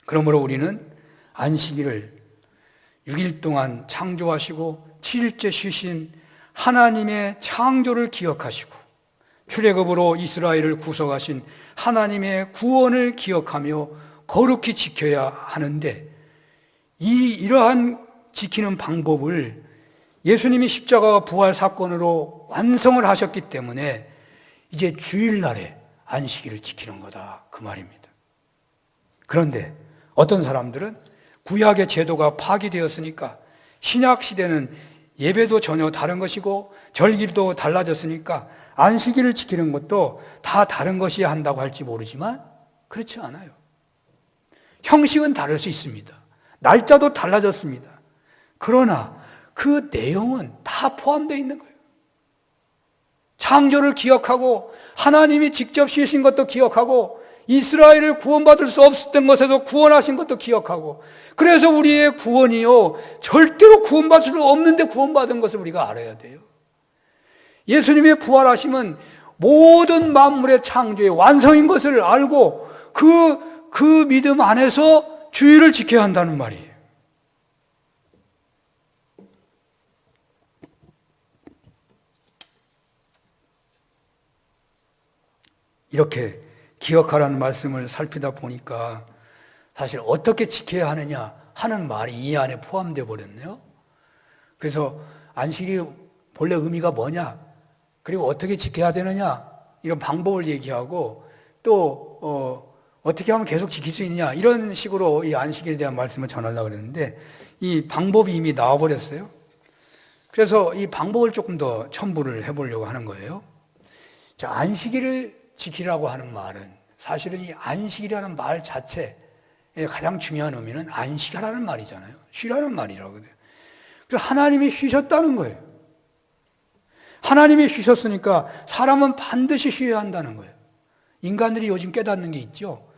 그러므로 우리는 안식일을 6일 동안 창조하시고 7일째 쉬신 하나님의 창조를 기억하시고 출애굽으로 이스라엘을 구속하신 하나님의 구원을 기억하며 거룩히 지켜야 하는데 이러한 지키는 방법을 예수님이 십자가와 부활 사건으로 완성을 하셨기 때문에 이제 주일날에 안식일을 지키는 거다, 그 말입니다. 그런데 어떤 사람들은 구약의 제도가 파기되었으니까 신약 시대는 예배도 전혀 다른 것이고 절기도 달라졌으니까 안식일을 지키는 것도 다 다른 것이야 한다고 할지 모르지만 그렇지 않아요. 형식은 다를 수 있습니다. 날짜도 달라졌습니다. 그러나 그 내용은 다 포함되어 있는 거예요. 창조를 기억하고 하나님이 직접 쉬신 것도 기억하고 이스라엘을 구원받을 수 없었던 것에도 구원하신 것도 기억하고 그래서 우리의 구원이요 절대로 구원받을 수 없는데 구원받은 것을 우리가 알아야 돼요. 예수님의 부활하심은 모든 만물의 창조의 완성인 것을 알고 그 믿음 안에서 주의를 지켜야 한다는 말이에요. 이렇게 기억하라는 말씀을 살피다 보니까 사실 어떻게 지켜야 하느냐 하는 말이 이 안에 포함되어 버렸네요. 그래서 안식일이 본래 의미가 뭐냐, 그리고 어떻게 지켜야 되느냐 이런 방법을 얘기하고 또 어떻게 하면 계속 지킬 수 있느냐 이런 식으로 이 안식일에 대한 말씀을 전하려고 그랬는데 이 방법이 이미 나와버렸어요. 그래서 이 방법을 조금 더 첨부를 해보려고 하는 거예요. 자, 안식일을 지키라고 하는 말은 사실은 이 안식이라는 말 자체의 가장 중요한 의미는 안식하라는 말이잖아요. 쉬라는 말이라고 그래요. 그래서 하나님이 쉬셨다는 거예요. 하나님이 쉬셨으니까 사람은 반드시 쉬어야 한다는 거예요. 인간들이 요즘 깨닫는 게 있죠.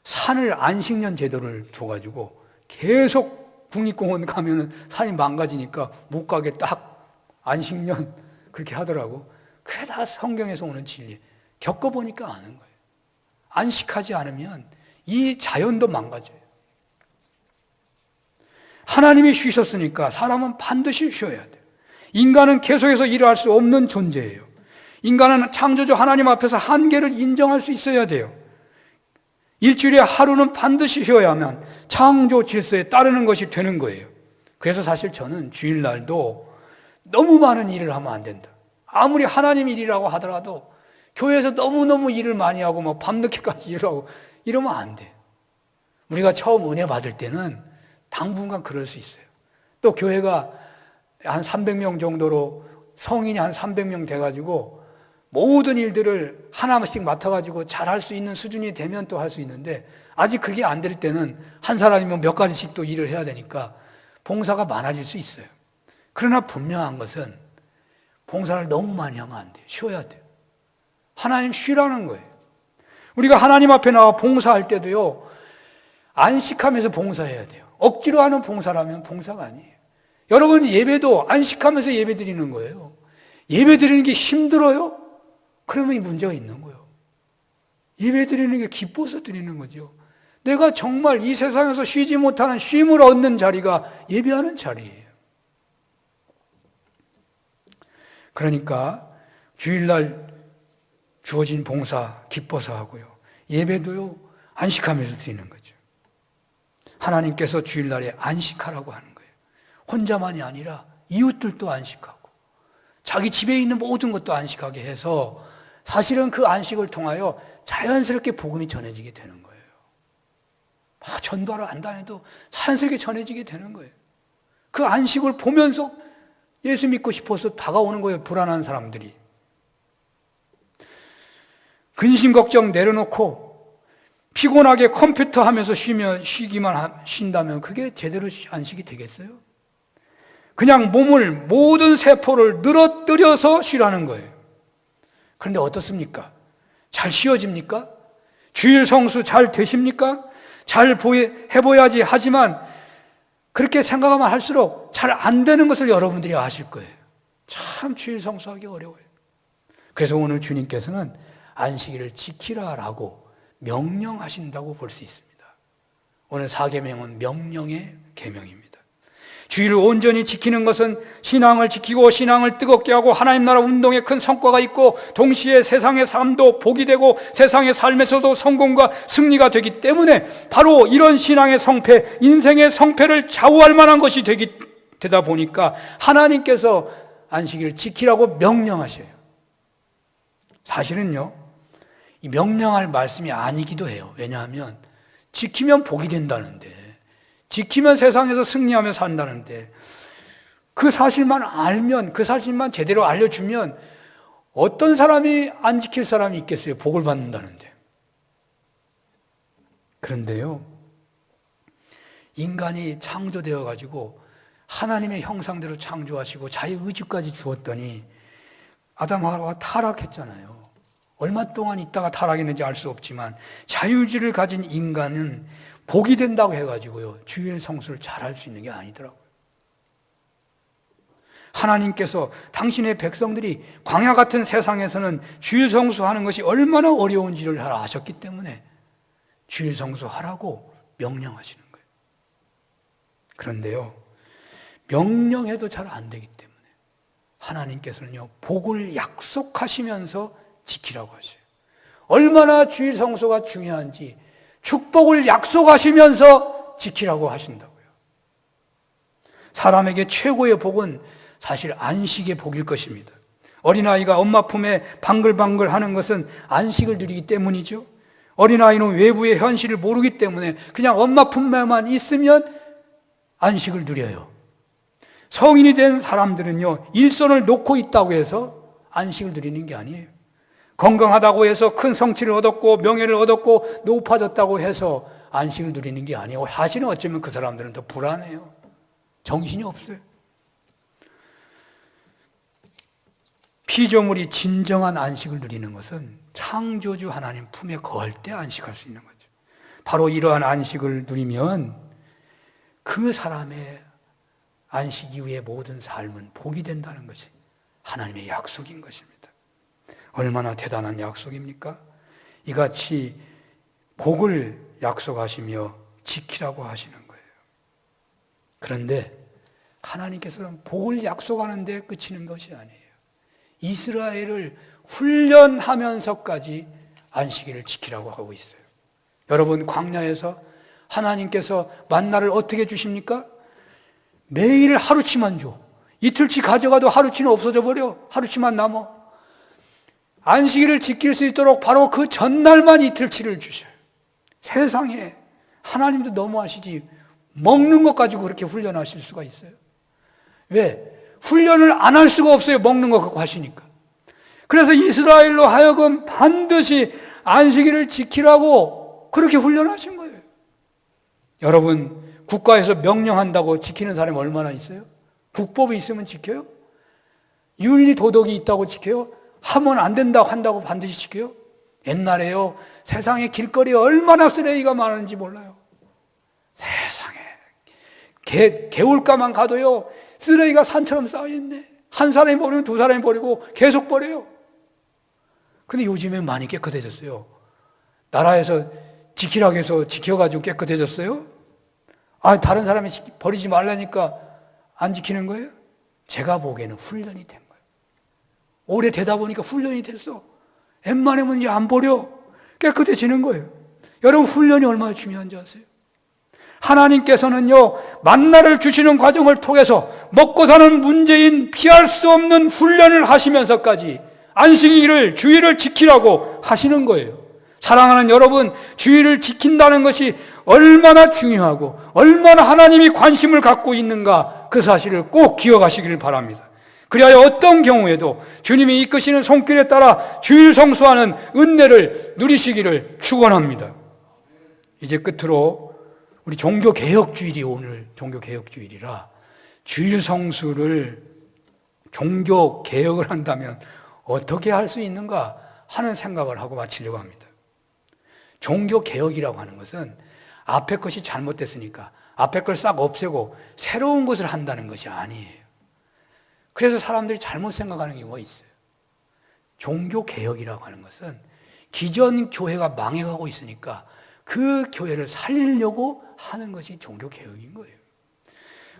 산을 안식년 제도를 줘가지고 계속 국립공원 가면은 산이 망가지니까 못 가게 딱 안식년 그렇게 하더라고. 그게 다 성경에서 오는 진리. 겪어보니까 아는 거예요. 안식하지 않으면 이 자연도 망가져요. 하나님이 쉬셨으니까 사람은 반드시 쉬어야 돼요. 인간은 계속해서 일을 할 수 없는 존재예요. 인간은 창조주 하나님 앞에서 한계를 인정할 수 있어야 돼요. 일주일에 하루는 반드시 쉬어야만 창조 질서에 따르는 것이 되는 거예요. 그래서 사실 저는 주일날도 너무 많은 일을 하면 안 된다. 아무리 하나님 일이라고 하더라도 교회에서 너무너무 일을 많이 하고 막 밤늦게까지 일하고 이러면 안 돼. 우리가 처음 은혜 받을 때는 당분간 그럴 수 있어요. 또 교회가 한 300명 정도로 성인이 한 300명 돼가지고 모든 일들을 하나씩 맡아가지고 잘할 수 있는 수준이 되면 또 할 수 있는데 아직 그게 안 될 때는 한 사람이면 몇 가지씩 또 일을 해야 되니까 봉사가 많아질 수 있어요. 그러나 분명한 것은 봉사를 너무 많이 하면 안 돼요. 쉬어야 돼요. 하나님 쉬라는 거예요. 우리가 하나님 앞에 나와 봉사할 때도요, 안식하면서 봉사해야 돼요. 억지로 하는 봉사라면 봉사가 아니에요. 여러분 예배도 안식하면서 예배 드리는 거예요. 예배 드리는 게 힘들어요? 그러면 이 문제가 있는 거예요. 예배 드리는 게 기뻐서 드리는 거죠. 내가 정말 이 세상에서 쉬지 못하는 쉼을 얻는 자리가 예배하는 자리예요. 그러니까 주일날 주어진 봉사 기뻐서 하고요. 예배도요, 안식하면서 드리는 거죠. 하나님께서 주일날에 안식하라고 하는 거예요. 혼자만이 아니라 이웃들도 안식하고 자기 집에 있는 모든 것도 안식하게 해서 사실은 그 안식을 통하여 자연스럽게 복음이 전해지게 되는 거예요. 막 전도하러 안 다녀도 자연스럽게 전해지게 되는 거예요. 그 안식을 보면서 예수 믿고 싶어서 다가오는 거예요. 불안한 사람들이. 근심 걱정 내려놓고 피곤하게 컴퓨터 하면서 쉰다면 그게 제대로 안식이 되겠어요? 그냥 모든 세포를 늘어뜨려서 쉬라는 거예요. 그런데 어떻습니까? 잘 쉬어집니까? 주일 성수 잘 되십니까? 잘 해보야지 하지만 그렇게 생각하면 할수록 잘 안 되는 것을 여러분들이 아실 거예요. 참 주일 성수하기 어려워요. 그래서 오늘 주님께서는 안식일을 지키라라고 명령하신다고 볼 수 있습니다. 오늘 4계명은 명령의 계명입니다. 주일을 온전히 지키는 것은 신앙을 지키고 신앙을 뜨겁게 하고 하나님 나라 운동에 큰 성과가 있고 동시에 세상의 삶도 복이 되고 세상의 삶에서도 성공과 승리가 되기 때문에 바로 이런 신앙의 성패, 인생의 성패를 좌우할 만한 것이 되다 보니까 하나님께서 안식일을 지키라고 명령하셔요. 사실은요, 이 명령할 말씀이 아니기도 해요. 왜냐하면 지키면 복이 된다는데, 지키면 세상에서 승리하며 산다는데, 그 사실만 알면, 그 사실만 제대로 알려주면 어떤 사람이 안 지킬 사람이 있겠어요? 복을 받는다는데. 그런데요, 인간이 창조되어 가지고 하나님의 형상대로 창조하시고 자유의지까지 주었더니 아담 하와가 타락했잖아요. 얼마 동안 있다가 타락했는지 알 수 없지만 자유의지를 가진 인간은 복이 된다고 해가지고요, 주일 성수를 잘할 수 있는 게 아니더라고요. 하나님께서 당신의 백성들이 광야 같은 세상에서는 주일 성수하는 것이 얼마나 어려운지를 잘 아셨기 때문에 주일 성수하라고 명령하시는 거예요. 그런데요, 명령해도 잘 안 되기 때문에 하나님께서는요, 복을 약속하시면서 지키라고 하셔요. 얼마나 주일 성수가 중요한지 축복을 약속하시면서 지키라고 하신다고요. 사람에게 최고의 복은 사실 안식의 복일 것입니다. 어린아이가 엄마 품에 방글방글 하는 것은 안식을 누리기 때문이죠. 어린아이는 외부의 현실을 모르기 때문에 그냥 엄마 품에만 있으면 안식을 누려요. 성인이 된 사람들은요, 일손을 놓고 있다고 해서 안식을 누리는 게 아니에요. 건강하다고 해서 큰 성취를 얻었고 명예를 얻었고 높아졌다고 해서 안식을 누리는 게 아니에요. 사실은 어쩌면 그 사람들은 더 불안해요. 정신이 없어요. 피조물이 진정한 안식을 누리는 것은 창조주 하나님 품에 거할 때 안식할 수 있는 거죠. 바로 이러한 안식을 누리면 그 사람의 안식 이후의 모든 삶은 복이 된다는 것이 하나님의 약속인 것입니다. 얼마나 대단한 약속입니까? 이같이 복을 약속하시며 지키라고 하시는 거예요. 그런데 하나님께서는 복을 약속하는 데 그치는 것이 아니에요. 이스라엘을 훈련하면서까지 안식일을 지키라고 하고 있어요. 여러분, 광야에서 하나님께서 만나를 어떻게 주십니까? 매일 하루치만 줘. 이틀치 가져가도 하루치는 없어져 버려. 하루치만 남아. 안식일을 지킬 수 있도록 바로 그 전날만 이틀치를 주셔요. 세상에 하나님도 너무하시지, 먹는 것 가지고 그렇게 훈련하실 수가 있어요? 왜? 훈련을 안 할 수가 없어요. 먹는 것 갖고 하시니까. 그래서 이스라엘로 하여금 반드시 안식일을 지키라고 그렇게 훈련하신 거예요. 여러분, 국가에서 명령한다고 지키는 사람이 얼마나 있어요? 국법이 있으면 지켜요? 윤리 도덕이 있다고 지켜요? 하면 안 된다고 한다고 반드시 지켜요? 옛날에요, 세상에 길거리에 얼마나 쓰레기가 많은지 몰라요. 세상에 개울가만 가도요, 쓰레기가 산처럼 쌓여있네. 한 사람이 버리면 두 사람이 버리고 계속 버려요. 근데 요즘엔 많이 깨끗해졌어요. 나라에서 지키라고 해서 지켜가지고 깨끗해졌어요? 다른 사람이 버리지 말라니까 안 지키는 거예요? 제가 보기에는 훈련이 된 거예요. 오래 되다 보니까 훈련이 됐어. 웬만하면 이제 안 버려. 깨끗해지는 거예요. 여러분, 훈련이 얼마나 중요한지 아세요? 하나님께서는요, 만나를 주시는 과정을 통해서 먹고 사는 문제인 피할 수 없는 훈련을 하시면서까지 안식일을, 주일을 지키라고 하시는 거예요. 사랑하는 여러분, 주일을 지킨다는 것이 얼마나 중요하고 얼마나 하나님이 관심을 갖고 있는가, 그 사실을 꼭 기억하시기를 바랍니다. 그리하여 어떤 경우에도 주님이 이끄시는 손길에 따라 주일 성수하는 은혜를 누리시기를 축원합니다. 이제 끝으로 우리 종교개혁주일이 오늘 종교개혁주일이라 주일 성수를 종교개혁을 한다면 어떻게 할 수 있는가 하는 생각을 하고 마치려고 합니다. 종교개혁이라고 하는 것은 앞에 것이 잘못됐으니까 앞에 걸 싹 없애고 새로운 것을 한다는 것이 아니에요. 그래서 사람들이 잘못 생각하는 경우가 있어요. 종교개혁이라고 하는 것은 기존 교회가 망해가고 있으니까 그 교회를 살리려고 하는 것이 종교개혁인 거예요.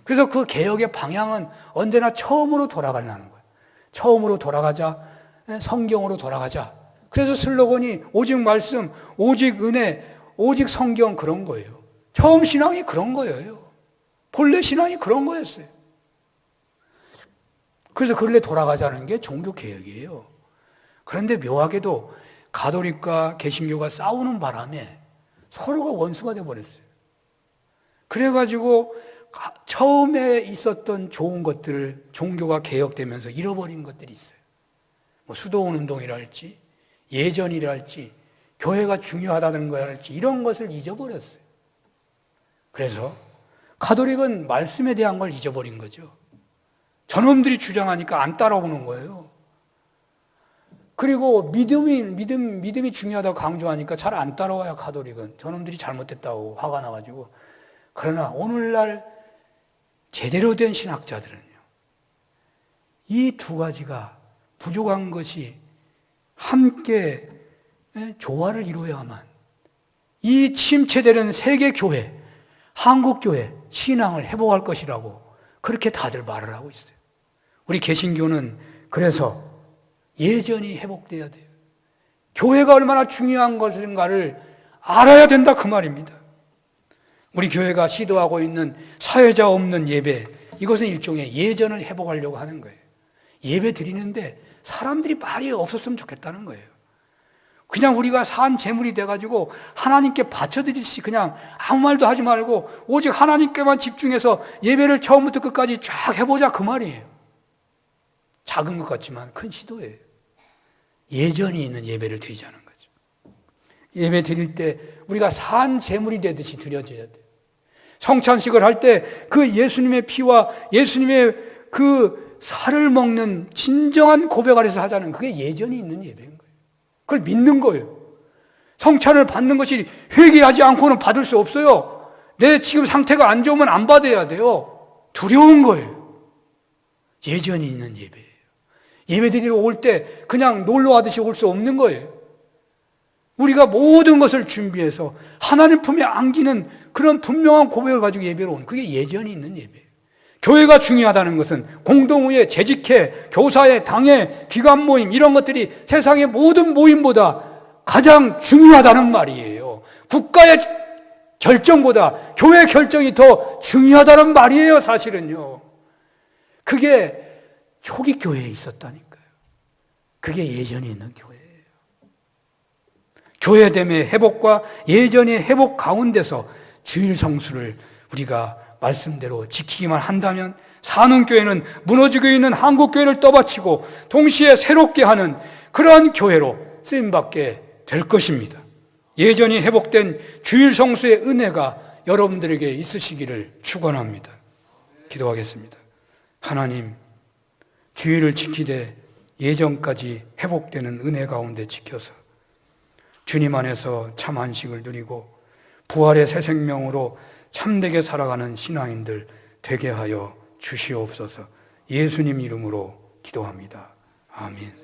그래서 그 개혁의 방향은 언제나 처음으로 돌아가려는 거예요. 처음으로 돌아가자, 성경으로 돌아가자. 그래서 슬로건이 오직 말씀, 오직 은혜, 오직 성경, 그런 거예요. 처음 신앙이 그런 거예요. 본래 신앙이 그런 거였어요. 그래서 그걸로 돌아가자는 게 종교개혁이에요. 그런데 묘하게도 가톨릭과 개신교가 싸우는 바람에 서로가 원수가 되어버렸어요. 그래가지고 처음에 있었던 좋은 것들을 종교가 개혁되면서 잃어버린 것들이 있어요. 뭐 수도원 운동이랄지 예전이랄지 교회가 중요하다는 거랄지 이런 것을 잊어버렸어요. 그래서 가톨릭은 말씀에 대한 걸 잊어버린 거죠. 저놈들이 주장하니까 안 따라오는 거예요. 그리고 믿음이 중요하다고 강조하니까 잘 안 따라와요, 가톨릭은. 저놈들이 잘못됐다고 화가 나가지고. 그러나 오늘날 제대로 된 신학자들은요, 이 두 가지가 부족한 것이 함께 조화를 이루어야만 이 침체되는 세계교회, 한국교회, 신앙을 회복할 것이라고 그렇게 다들 말을 하고 있어요. 우리 개신교는 그래서 예전이 회복돼야 돼요. 교회가 얼마나 중요한 것인가를 알아야 된다, 그 말입니다. 우리 교회가 시도하고 있는 사회자 없는 예배, 이것은 일종의 예전을 회복하려고 하는 거예요. 예배 드리는데 사람들이 말이 없었으면 좋겠다는 거예요. 그냥 우리가 산 제물이 돼가지고 하나님께 바쳐드리듯이 그냥 아무 말도 하지 말고 오직 하나님께만 집중해서 예배를 처음부터 끝까지 쫙 해보자, 그 말이에요. 작은 것 같지만 큰 시도예요. 예전이 있는 예배를 드리자는 거죠. 예배 드릴 때 우리가 산 제물이 되듯이 드려져야 돼요. 성찬식을 할 때 그 예수님의 피와 예수님의 그 살을 먹는 진정한 고백 아래서 하자는, 그게 예전이 있는 예배인 거예요. 그걸 믿는 거예요. 성찬을 받는 것이 회개하지 않고는 받을 수 없어요. 내 지금 상태가 안 좋으면 안 받아야 돼요. 두려운 거예요. 예전이 있는 예배예요. 예배 드리러 올 때 그냥 놀러 와듯이 올 수 없는 거예요. 우리가 모든 것을 준비해서 하나님 품에 안기는 그런 분명한 고백을 가지고 예배로 오는, 그게 예전이 있는 예배예요. 교회가 중요하다는 것은 공동의회, 재직회, 교사회, 당회, 기관 모임, 이런 것들이 세상의 모든 모임보다 가장 중요하다는 말이에요. 국가의 결정보다 교회 결정이 더 중요하다는 말이에요, 사실은요. 그게 초기 교회에 있었다니까요. 그게 예전에 있는 교회예요. 교회됨의 회복과 예전의 회복 가운데서 주일 성수를 우리가 말씀대로 지키기만 한다면 산흥교회는 무너지고 있는 한국교회를 떠받치고 동시에 새롭게 하는 그러한 교회로 쓰임받게 될 것입니다. 예전이 회복된 주일 성수의 은혜가 여러분들에게 있으시기를 축원합니다. 기도하겠습니다. 하나님, 주일을 지키되 예전까지 회복되는 은혜 가운데 지켜서 주님 안에서 참 안식을 누리고 부활의 새 생명으로 참되게 살아가는 신앙인들 되게 하여 주시옵소서. 예수님 이름으로 기도합니다. 아멘.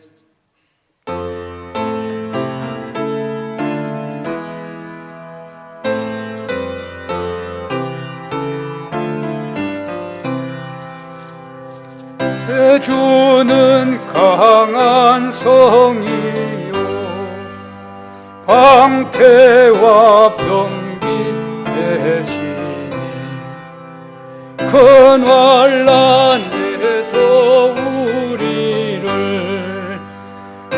주는 강한 성이요 방패와 병기 대신에 큰 환난에서 우리를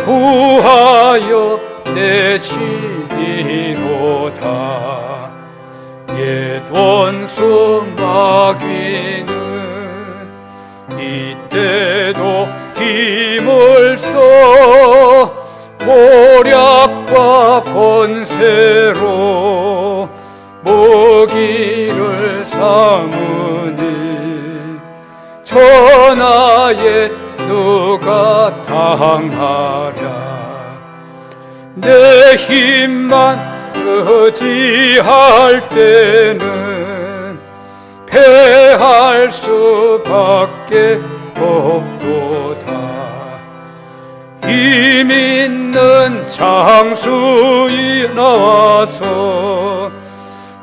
구하여 내시리로다. 옛 원수 마귀는 이때도 힘을 써 모략과 권세로 모기를 삼으니 천하에 누가 당하랴. 내 힘만 의지할 때는 패할 수밖에 없도다. 힘 있는 장수이 나와서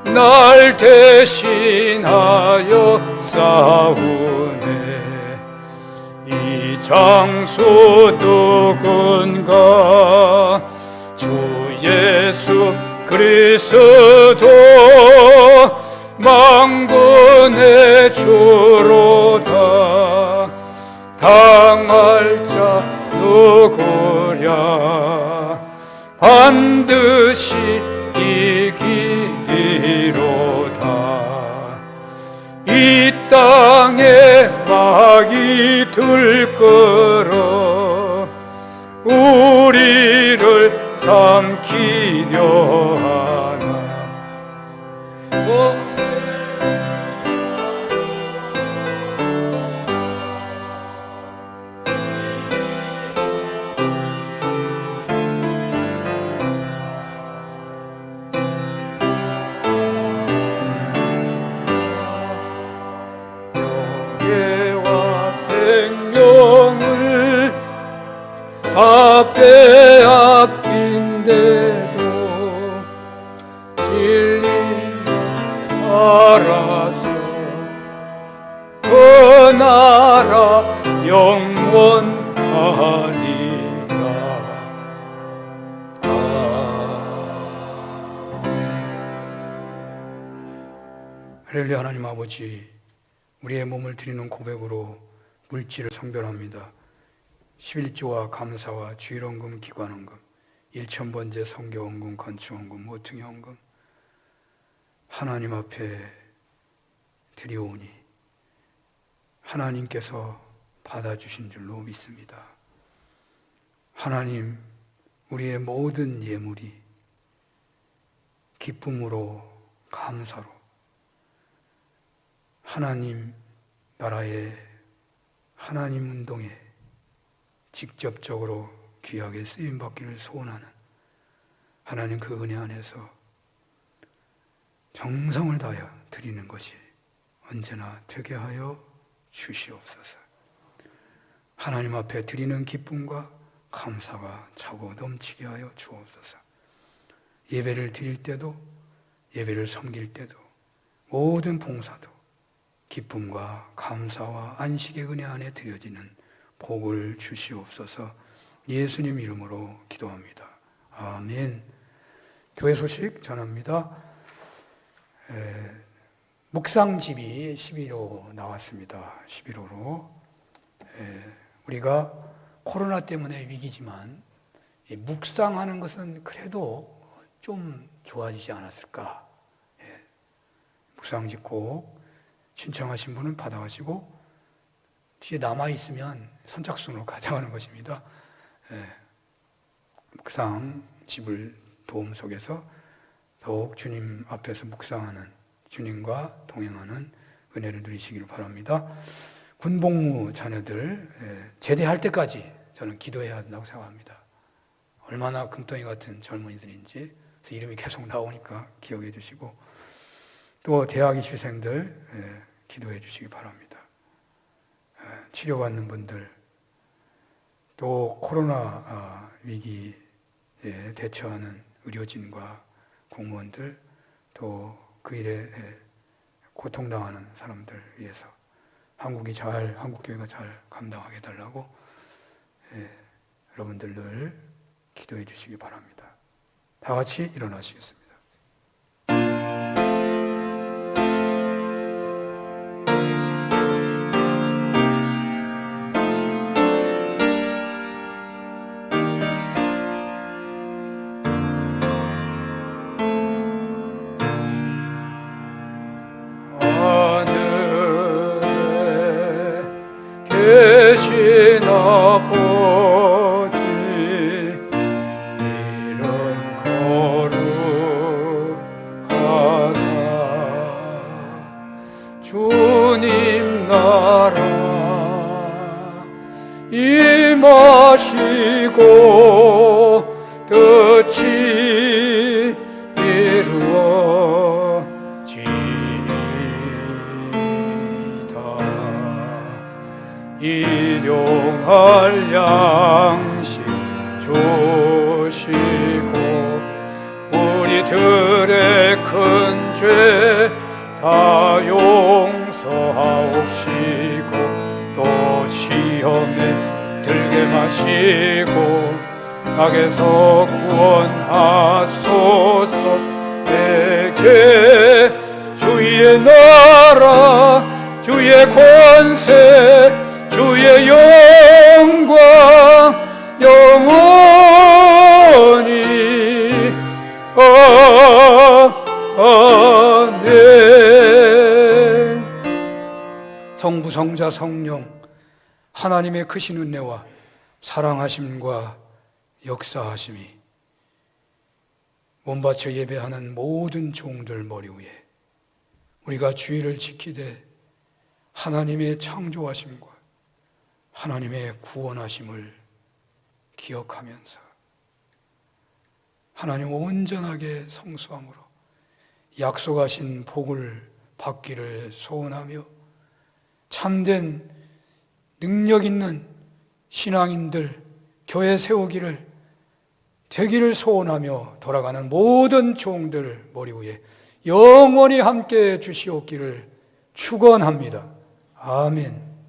날 대신하여 싸우네. 이 장수 누군가? 주 예수 그리스도 만군의 주로다. 당할 자 누구랴? 반드시 이기리로다. 이 땅에 막이 들끓어 우리를 삼키려 하나. 영예와 생명을 다 빼앗긴데도 진리만 살아서 그 나라 영원하리라. 할렐루야. 하나님 아버지, 우리의 몸을 드리는 고백으로 물질을 성별합니다. 11조와 감사와 주일원금, 기관원금, 1,000번째 성교원금, 건축원금, 모퉁이원금 하나님 앞에 드리오니 하나님께서 받아주신 줄로 믿습니다. 하나님, 우리의 모든 예물이 기쁨으로, 감사로 하나님 나라의 하나님 운동에 직접적으로 귀하게 쓰임받기를 소원하는 하나님 그 은혜 안에서 정성을 다하여 드리는 것이 언제나 되게 하여 주시옵소서. 하나님 앞에 드리는 기쁨과 감사가 차고 넘치게 하여 주옵소서. 예배를 드릴 때도, 예배를 섬길 때도, 모든 봉사도 기쁨과 감사와 안식의 은혜 안에 드려지는 복을 주시옵소서. 예수님 이름으로 기도합니다. 아멘. 교회 소식 전합니다. 묵상집이 11호 나왔습니다. 11호로 우리가 코로나 때문에 위기지만 묵상하는 것은 그래도 좀 좋아지지 않았을까. 묵상집 꼭 신청하신 분은 받아가시고 뒤에 남아있으면 선착순으로 가져가는 것입니다. 묵상집을 도움 속에서 더욱 주님 앞에서 묵상하는, 주님과 동행하는 은혜를 누리시기를 바랍니다. 군복무 자녀들 제대할 때까지 저는 기도해야 한다고 생각합니다. 얼마나 금덩이 같은 젊은이들인지 그래서 이름이 계속 나오니까 기억해 주시고, 또 대학 입시생들 기도해 주시기 바랍니다. 치료받는 분들, 또 코로나 위기에 대처하는 의료진과 공무원들, 또 그 일에 고통당하는 사람들 위해서 한국교회가 잘 감당하게 해달라고 여러분들 늘 기도해 주시기 바랍니다. 다 같이 일어나시겠습니다. 계신 아버지, 이름 거룩하사 주님 나라 임하시고 뜻 일용할 양식 주시고 우리들의 큰 죄 다 용서하옵시고 또 시험에 들게 마시고 악에서 구원하소서. 내게 주의 나라 주의 권세 주의 영광 영원히 아멘. 성부 성자 성령 하나님의 크신 은혜와 사랑하심과 역사하심이 몸바쳐 예배하는 모든 종들 머리 위에 우리가 주의를 지키되 하나님의 창조하심과 하나님의 구원하심을 기억하면서 하나님 온전하게 성수함으로 약속하신 복을 받기를 소원하며 참된 능력 있는 신앙인들 교회 세우기를 되기를 소원하며 돌아가는 모든 종들 머리 위에 영원히 함께 주시옵기를 축원합니다. 아멘.